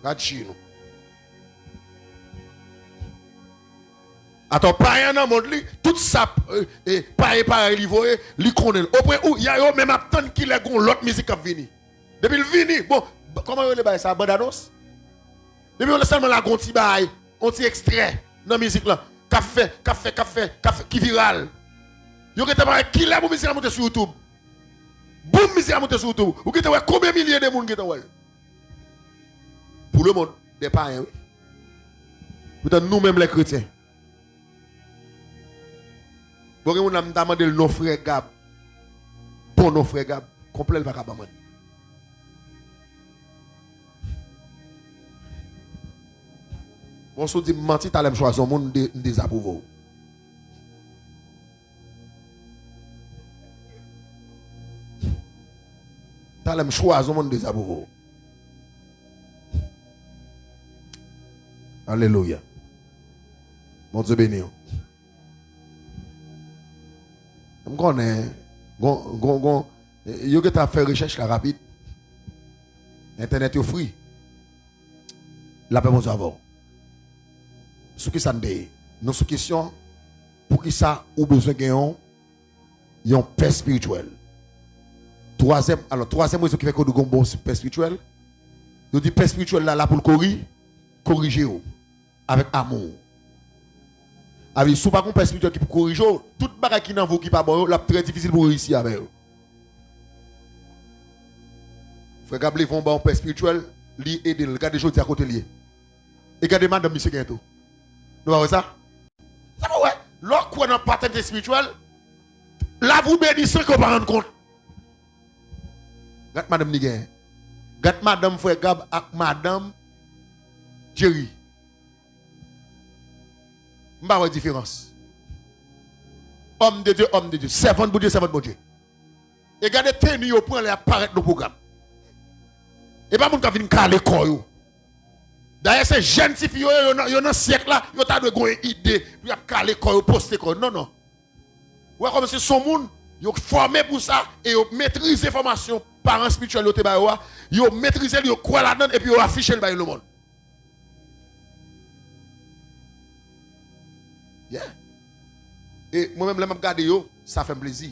S2: Gâchi nous. Attends, pas un dans le monde, tout ça, pas li connaît. Au point où il y a yo même attendre qu'il ait l'autre musique qui vient. Depuis le vini, bon, comment on le bail ça, bande annonce? Depuis on le seulement la gonti bail, on ti extrait dans la musique là, café, qui viral. Yo qui pas qui l'a musique à monter sur YouTube. Boum musique à monter sur YouTube. Ou qui te ouais combien de milliers de monde qui te ouais. Pour le monde, des païens. Peut-être nous-mêmes les chrétiens. Bon, on a demandé nos frères Gab. Pour nos frères Gab, complet le vagabond. Bon, si on dit menti, tu as choisir un monde désapprouvé. Tu as choisir un monde désapprouvé. Alléluia. Mon Dieu béni. Je connais. Yo qui t'a fait recherche rapide. Internet est free. La paix mon Dieu avant. Ce qui ça dit, nous sous question pour qui ça ou besoin gagnant une paix spirituelle. Troisième raison qui fait que nous avons une bonne paix spirituelle. Nous dit paix spirituelle là pour le corriger avec amour. Avec sous pas une paix spirituelle qui peut corriger toute bagarre qui n'en vaut qui pas bon, là très difficile pour réussir avec eux. Frère Gabriel vont bon paix spirituelle, li aider, regardez choses à côté lié. Et regardez madame monsieur Gento. Nous voyons ça? Ça va ouais. Lorsqu'on a une paternité spirituelle, là vous bénissez qu'on ne pas rendre compte. Gâte madame Niguen. Gâte madame frère Gab avec madame Jerry. Je ne sais pas la différence. Homme de Dieu. Servant de Dieu, servant de Dieu. Et regardez, tenue au point de apparaître dans le programme. Et pas mon qui vient caler corps. D'ailleurs, ces jeunes filles, ils ont un siècle là, ils ont une idée, ils ont caler corps, poster corps. Non. Ouais, comme c'est son monde, ils ont formé pour ça et ils ont maîtrisé la formation parents spirituels, ils ont maîtrisé, ils ont quoi là-dedans et puis ils ont affiché le monde. Yeah. Et moi-même, je regarde, ça fait plaisir.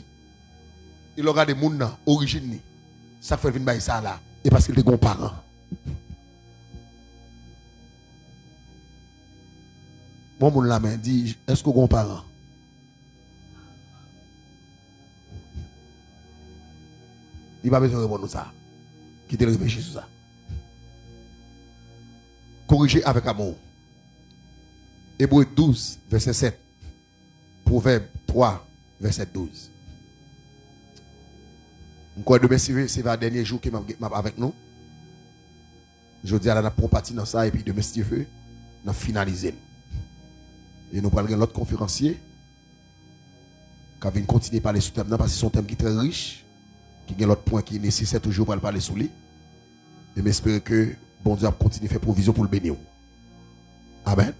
S2: Il regarde des gens origine, ça fait venir ça là. Et parce qu'il est des parents. Moi, mon la main dit, est-ce que vous avez parents? Il va besoin de répondre ça. Qui te réfléchit sur ça. Corriger avec amour. Hébreux 12, verset 7. Proverbe 3, verset 12. Encore demain, c'est le dernier jour qui est avec nous. Je dis à la partie dans ça et puis demain, si tu veux, nous finaliser. Et nous parlons de l'autre conférencier qui va continuer à parler sur ce thème parce que c'est un thème qui est très riche, qui a l'autre point qui est nécessaire toujours pour parler sur lui. Et j'espère que bon Dieu va continuer à faire provision pour le bénir. Amen.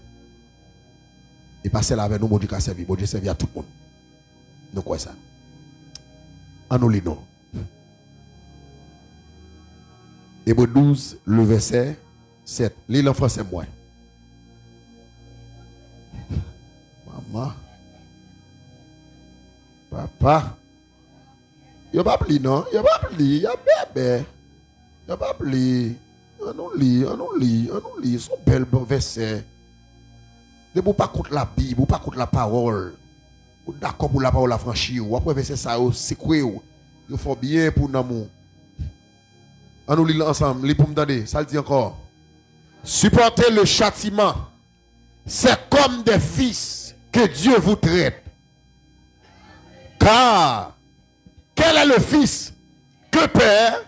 S2: Et passer là avec nous, bon Dieu qui a servi. Bon Dieu servi à tout le monde. Nous quoi ça? En nous lisons. Hébreux 12, le verset 7. Lis en français moi. Maman. Papa. Yo pas pli non, yo pas pli, yo bébé. Yo pas pli. On nous lit, son bel verset. Ne vous pas contre la Bible, vous pas contre la parole. Vous d'accord pour la parole affranchie, ou après verset ça, c'est quoi? Il faut bien pour l'amour. On nous lit ensemble, lis pour me donner, ça le dit encore. Supporter le châtiment, c'est comme des fils que Dieu vous traite. Car quel est le Fils que Père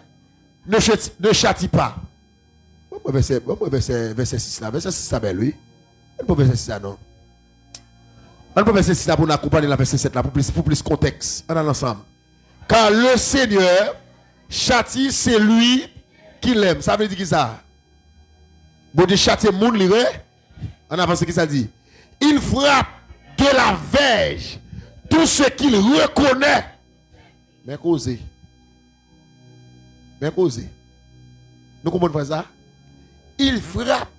S2: ne châtie pas? Verset 6 là. Verset 6 là, ben lui. On peut verset 6 là, non. On peut verset 6 là pour nous accompagner la verset 7 là, pour plus contexte. On a l'ensemble. Car le Seigneur châtie celui qui l'aime. Ça veut dire qui ça? Bon Dieu châtie le monde, on avance ce qui ça dit. Il frappe de la verge tout ce qu'il reconnaît. Mais causé. Mais causé. Nous comprenons ça? Il frappe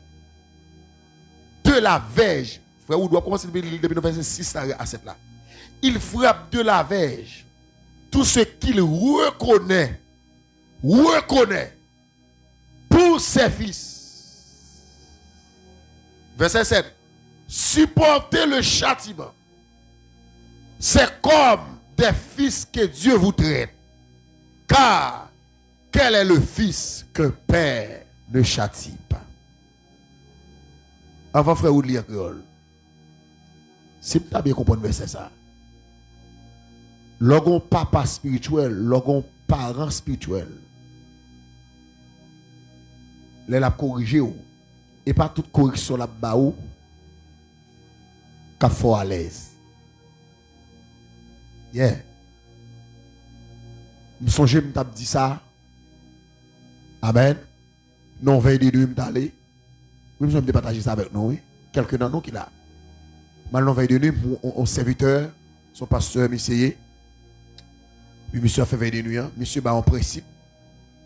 S2: de la verge. Frère, on doit commencer depuis le verset 6 à 7 là. Il frappe de la verge tout ce qu'il reconnaît pour ses fils. Verset 7. Supportez le châtiment. C'est comme des fils que Dieu vous traite. Car quel est le fils que Père ne châtie pas? Avant frère, vous lire en créole. Si vous avez bien compris verset ça. Logon papa spirituel, logon parent spirituel. Les la corriger ou et pas toute correction la ba ou qu'a faut à l'aise. Yeah. Je songe m't'a dit ça. Amen. Non veille de nuit m't'aller. Oui, je vais partager ça avec nous, oui. Quelqu'un dans nous qui l'a. Mal non veille de nuit, on serviteur, son pasteur, monsieur. Puis monsieur a fait veille de nuit, hein. Monsieur bah en principe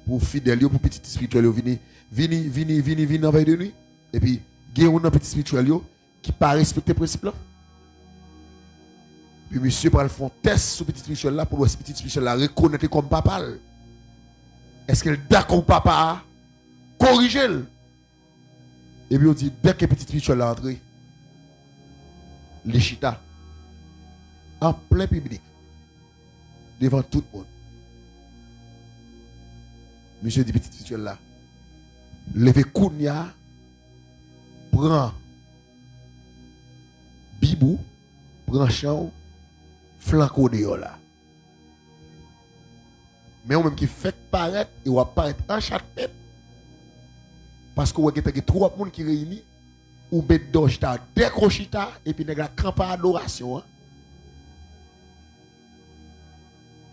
S2: pour fidèle pour petit spirituel vini en veille de nuit. Et puis il y a un petit spirituel qui pas respecter principe là. Puis monsieur pour le faire test sur petit spirituel là pour le petit spirituel là reconnaître comme papa. Est-ce qu'elle d'accord papa corriger? Et puis on dit dès que petit spirituel là entré les chita en plein public devant tout le monde. Monsieur dit petit spirituel là levez kounya prend bibou prend champ flanco de là. Mais on même qui fait paraître et ou apparaître en chaque tête. Parce que vous avez trois personnes qui réunis ou bête d'ojta décrochita et puis nèg la camp adoration.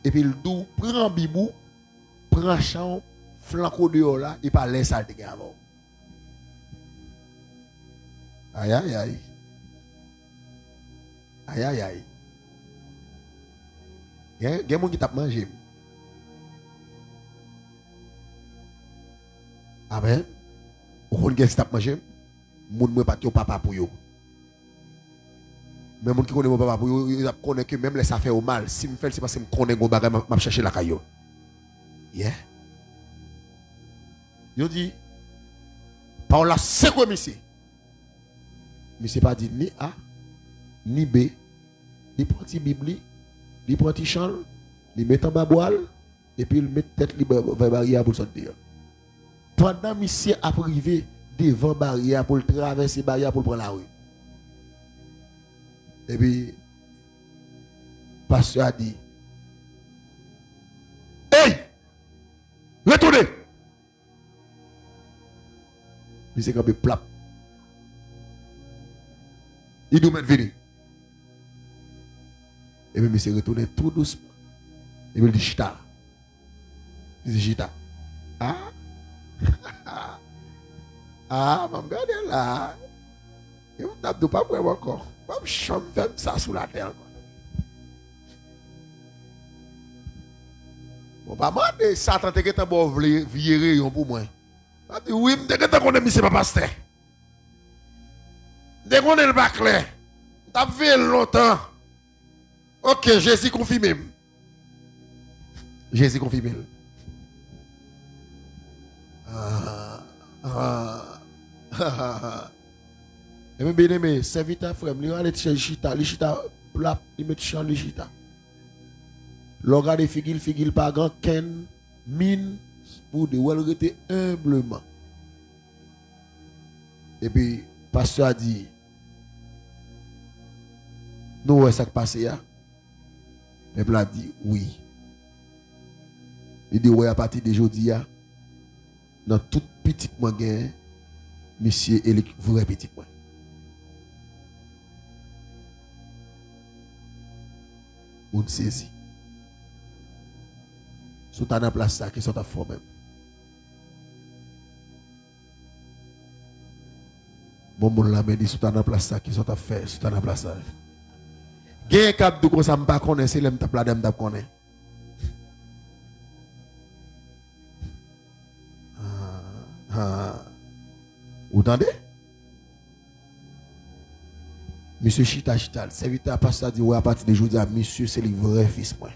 S2: Et puis le dou prend bibou prend champ flanco de là et pas laisse ça te avant. Aïe aïe aïe. Aïe aïe aïe. Il y a des gens qui tapent manger. Amen. Ou qu'on qui tape manger, moun moi pas papa pour yo. Mais moun qui connaît mon papa pour yo, il connaît que même les ça fait au mal. Si me fait c'est parce que me connaît mon bagage m'a chercher la caillou. Yeah. Yo dit par la secoué monsieur. Monsieur pas dit ni A ni B. Il prend ti Bible, il prend ti chant, il met en bas boile et puis il met tête libre vers barrière pour sortir. Pendant monsieur a privé devant barrière pour traverser barrière pour prendre la rue. Et puis pasteur a dit hey! Retournez! Monsieur comme plap. Il nous met venu. Et puis monsieur retourne tout doucement. Et puis il dit chita. Il dit chita. Ah? Ah, je regarde là. Et on n'a pas vraiment encore. Je vais faire ça sous la terre. Bon, pas mal de Satan te geta bon virer pour moi. Je dis oui, je te connais monsieur papa pasteur. Je connais le pas clair. T'as vu longtemps. OK, Jésus confirme. Jésus confirme. Et bien, bien aimé, serviteur frère, il va aller chercher chita, plap, il met champ le chita. L'organe de figil pas grand ken mine pour de wel rete humblement. Et puis pasteur a dit Nous, ouais, ça qui passe là. Le peuple a dit oui. Il dit ouais, à partir d'aujourd'hui, dans toute petite moyen, monsieur et le vrai petit moyen. On saisit. Sous ta place ça qui sont à fond même. Bon mon la dit sous ta place ça qui sont à faire sous ta place ça. Gen cap de comme ça me pas connaître c'est l'aime ta plat d'aime ta connaître. Vous entendez? Monsieur Chita, le serviteur pasteur dit ouais à partir de aujourd'hui monsieur c'est le vrai fils moi.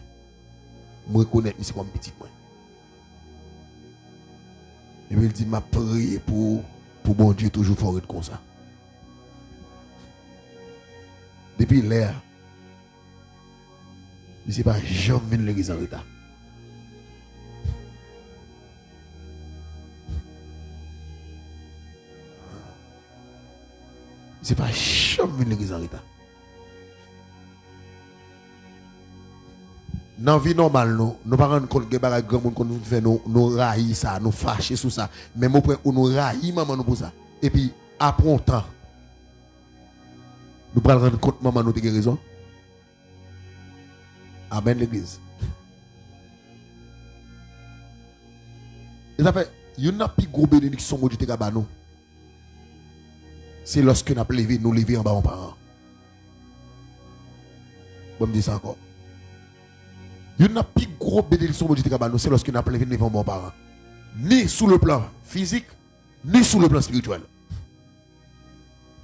S2: Moi reconnaître monsieur comme petit moi. Et puis il dit m'a prié pour bon Dieu toujours fort comme ça. Depuis l'air je ne sais pas jamais venir l'église en retard. C'est pas jamais venir l'église en retard. Dans la vie normale, nous ne pas rendre compte que les gens qui nous fait nous railler ça, nous fâcher sur ça. Même au point où nous railler maman nous pour ça. Et puis, après un temps, nous prenons rendre compte maman nous a raison. Amen l'église. Et ça fait, il y a une plus grosse bénédiction que Dieu t'a nous. C'est lorsque nous avons levé en bas en parents. Je me dis ça encore. Il y a une plus grosse bénédiction que Dieu t'a nous, c'est lorsque nous avons levé en bas en parents. Ni sous le plan physique, ni sous le plan spirituel.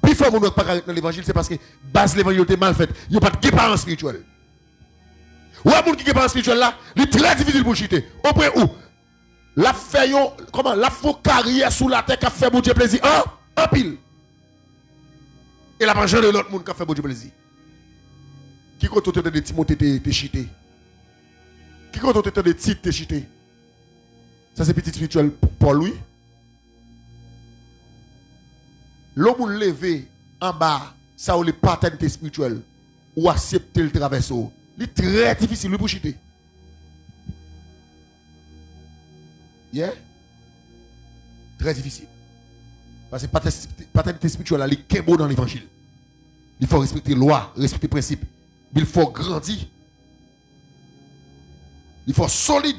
S2: Plus fort, nous ne pas dans l'évangile, c'est parce que base l'évangile est mal faite. Il n'y a pas de parents spirituels. Ou un monde qui est pas spirituel là, il est très difficile pour chuter. Au point où la fait comment la faux carrière sous la terre qui a fait bon Dieu plaisir en pile. Et la majeure de l'autre monde qui a fait bon Dieu plaisir. Qui compte autant de Timothée te chuter. Qui compte autant de Tite te chuter. Ça c'est petit spirituel pour lui. L'homme levé en bas, ça ou les paternité spirituelle ou accepter le traverseau. C'est très difficile pour chuter. Yeah? Très difficile. Parce que paternité spirituelle, elle est beau dans l'évangile. Il faut respecter la loi, respecter les principes. Il faut grandir. Il faut solide.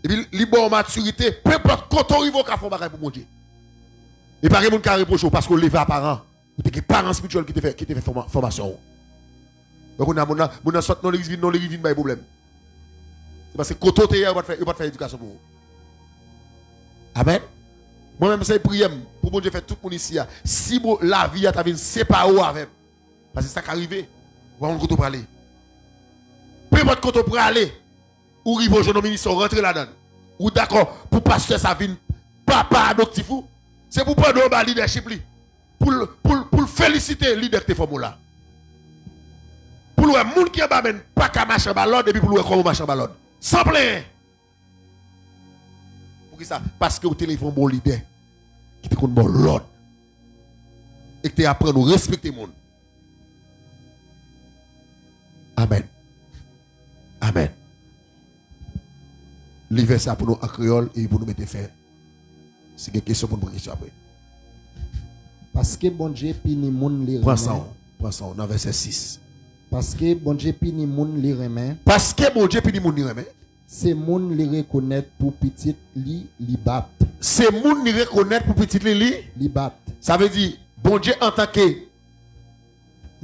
S2: Et puis, il faut maturité. Peu importe quand on arrive au café, on va pour mon Dieu. Et pas quelqu'un qui a reproché parce qu'on lève à parents. Ou des parents spirituels qui te fait formation. Donc on a sorti dans l'église, pas de problème. C'est parce que quand on est, on va faire éducation pour vous. Amen. Moi-même, c'est prière pour bon Dieu faire tout le monde ici. Si la vie a été séparée avec, parce que ça qui arrive, on va où on peut aller. Peu importe quand on peut aller, ou il va au jeune ministre rentrer là-dedans. Ou d'accord, pour pasteur ça vient papa adoptif, c'est pour prendre un leadership, pour féliciter le leader de ces femmes-là. Pour le monde qui a pas qu'à marcher en l'ordre et puis pour le comment marcher en l'ordre. Sans plein. Pour ça? Parce que vous téléphone bon leader qui te connaît bon l'ordre. Et que tu apprends à respecter le monde. Amen. Amen. Livre ça pour nous en créole et pour nous mettre faire. C'est une question pour nous question après.
S3: Parce que bon Dieu pini moun li remen.
S2: Prends ça, dans verset 6.
S3: Parce que bon Dieu pini moun li remen.
S2: Parce que bon Dieu pini moun li remen.
S3: C'est moun li reconnaître pour petit li bat.
S2: C'est moun li reconnaître pour petit li
S3: bat.
S2: Ça veut dire bon Dieu en tant que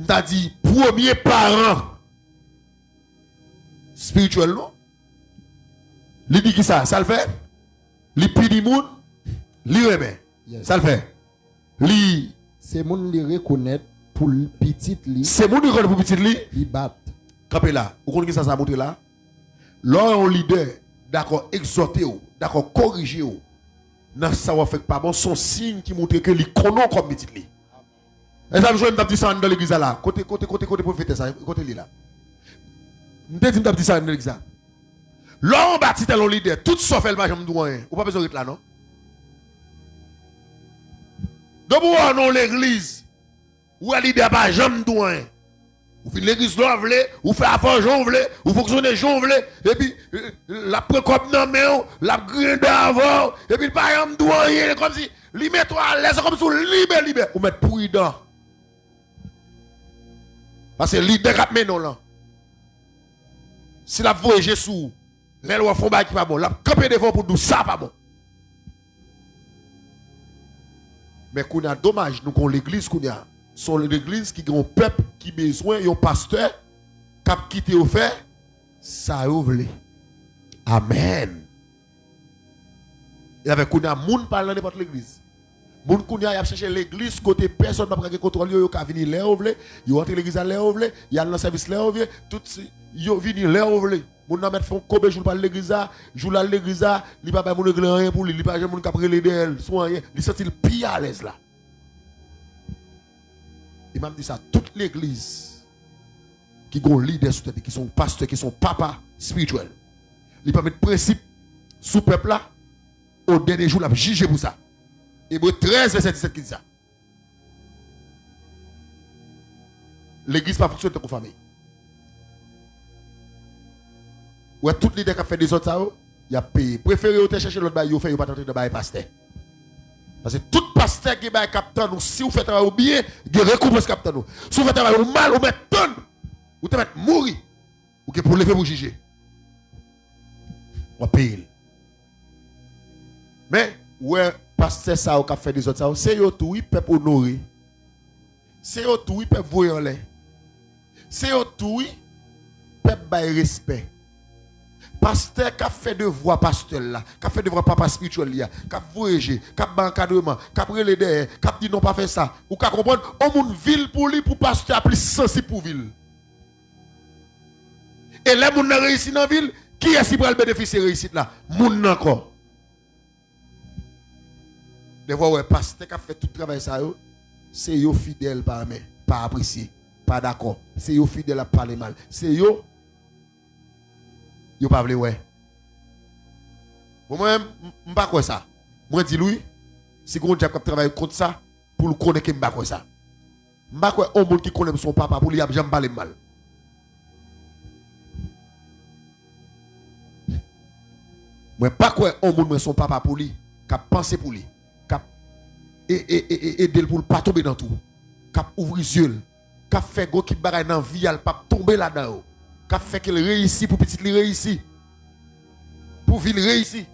S2: t'as dit premier parent spirituel non. Li dit qui ça le fait. Li pini moun li remen.
S3: Yes.
S2: Ça le fait. Li
S3: c'est moun li reconnaître pour petit li.
S2: C'est moun li reconnaître pour petit
S3: li bat.
S2: Campé là. Vous connaissez ça montre là. L'un leader d'accord exhorter ou d'accord corriger ou dans ça va faire pas bon son signe qui montre que li connaît comme petit li. Et ça je me dit ça dans l'église là. Côté prophète ça côté li là. M'te dit ça dans l'église. L'homme bâti tel leader tout sauf elle va jamais douan. Ou pas besoin de là non. Donc, non l'église, ou leader pas jamais douin. Ou fin l'église là vle, ou fait affaire Jean vle, ou fonctionner Jean vle, et puis la prend comme nan men, la grinde avant, et puis pas jamais douin comme si li met toi à l'aise comme sous libre ou mettre prudent. Parce que leader cap menon là. Si la voyager sous les lois font ba qui pas bon, la camper devant pour nous ça pas bon. Mais qu'on a dommage nous qu'on l'église qu'on a sont l'église qui a un peuple qui a besoin un pasteur qui a quitté au fait ça ouvre. Amen. Et avec qu'on a moun parlant n'importe l'église. Moun qu'on a cherché l'église côté personne n'a pas contrôle yo ka venir là ouvre, yo entre l'église là ouvre, y a dans service là ouvre, tout yo venir là ouvre. Moun n'a mettre font combien jour par l'église jour là l'église li pas ba moun régler rien pour lui pas jamais moun ka prélé d'elle, soit rien, li senti le pire à l'aise là. Il m'a dit ça, toute l'église qui ont leader sous tête, qui sont pasteurs, qui sont papas spirituels, ils peuvent mettre principe sous peuple là, au dernier jour, la juger pour ça. Hébreux 13, verset 17 qui dit ça. L'église pas fonctionne comme famille. Ouais, tout leader qui a fait des autres ça, il a payé. Préférez au chercher l'autre bail, il fait pas tenter de bail pasteur. Parce que tout pasteur qui est capitaine, si vous faites travail bien, vous avez récompense capitaine. Si vous faites travail mal, vous mettez tonne, vous te mettez mourir. Ou pour lever pour juger. On paye. Mais, ouais, pasteur ça qui a fait des autres ça, c'est eux tout, ils peuvent honorer. C'est eux tout, ils peuvent voir en l'air. C'est eux tout, ils peuvent bailler respect. Pasteur qui a fait de voix pasteur là, qui a fait de voix papa spirituel là, qui a voyagé, qui a fait encadrement, qui a pris les derrière, qui a dit non pas faire ça, ou qui a compris, on moun ville pour lui, pour pasteur plus sensible pour ville. Et là, moun n'a réussi dans la ville, qui est-ce qui va le bénéficier de réussite là? Moun encore. Des fois, ouais, pasteur qui a fait tout le travail ça, c'est yo fidèle par main, pas apprécié, pas d'accord. C'est yo fidèle à parler mal. C'est yo. Yo pas vle ouais. Moi même pas quoi ça. Moi dis lui si on diable qui travaille contre ça pour le connaître que m'pa quoi ça. M'pa quoi un monde qui connaît son papa pour lui a jamais parler mal. Moi pas quoi un monde son papa pour lui, qui penser pour lui, qui aider pour pas tomber dans tout. Qui ouvrir les yeux, qui fait go qui bagaille dans vie, elle pas tomber là-dedans. Qui fait qu'il réussit pour petit lui réussir. Pour ville réussir.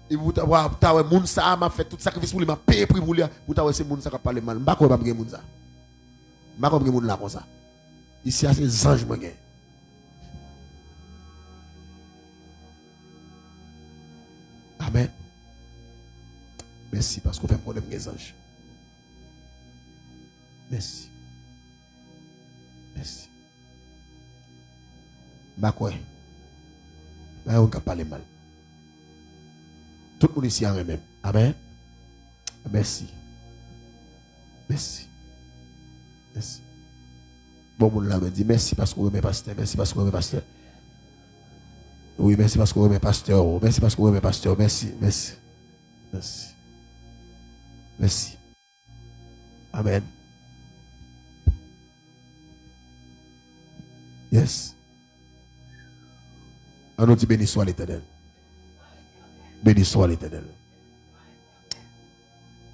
S2: Et vous t'avez moun ça m'a fait tout sacrifice pour lui, m'a payé prix pour lui. Vous t'avez c'est moun ça qui parle mal. M'pa quoi pas moun ça. M'pa quoi moun là comme ça. Ici c'est des anges moi gain. Amen. Merci parce qu'on fait problème des anges. Merci. Merci. Bah quoi? Bah on ne peut pas parler mal. Tout le monde ici en même. Amen. Merci. Merci. Merci. Bon, mon là me dit merci parce que vous aimez pasteur. Merci parce que vous aimez pasteur. Oui, merci parce que vous aimez pasteur. Merci parce que vous aimez pasteur. Merci. Merci. Merci. Merci. Amen. Yes. On nous dit béni soit l'Éternel. Béni soit l'Éternel.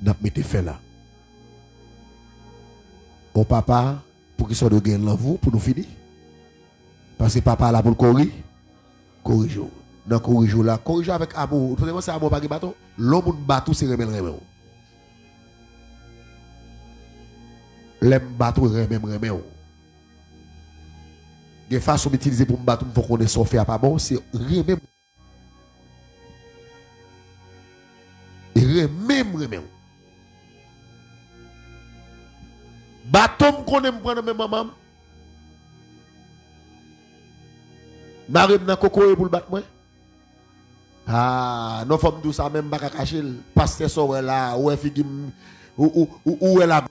S2: N'a pas mis fait là. Mon papa, pour qu'il soit de gain dans vous, pour nous finir. Parce que papa là pour le corriger. Corrige. Dans corrige là. Corrige avec amour. Tout le monde c'est amour pas qui bâton. L'homme bateau c'est remel. L'aime bateau remel. Des façons d'utiliser pour me battre, pour qu'on ait son fait à pas bon, c'est remem. Remem. Bateau qu'on aime prendre même maman. Marem nan coco pour le battre moi. Ah, non femme tout ça même pas cacher pasteur sort là, ou est la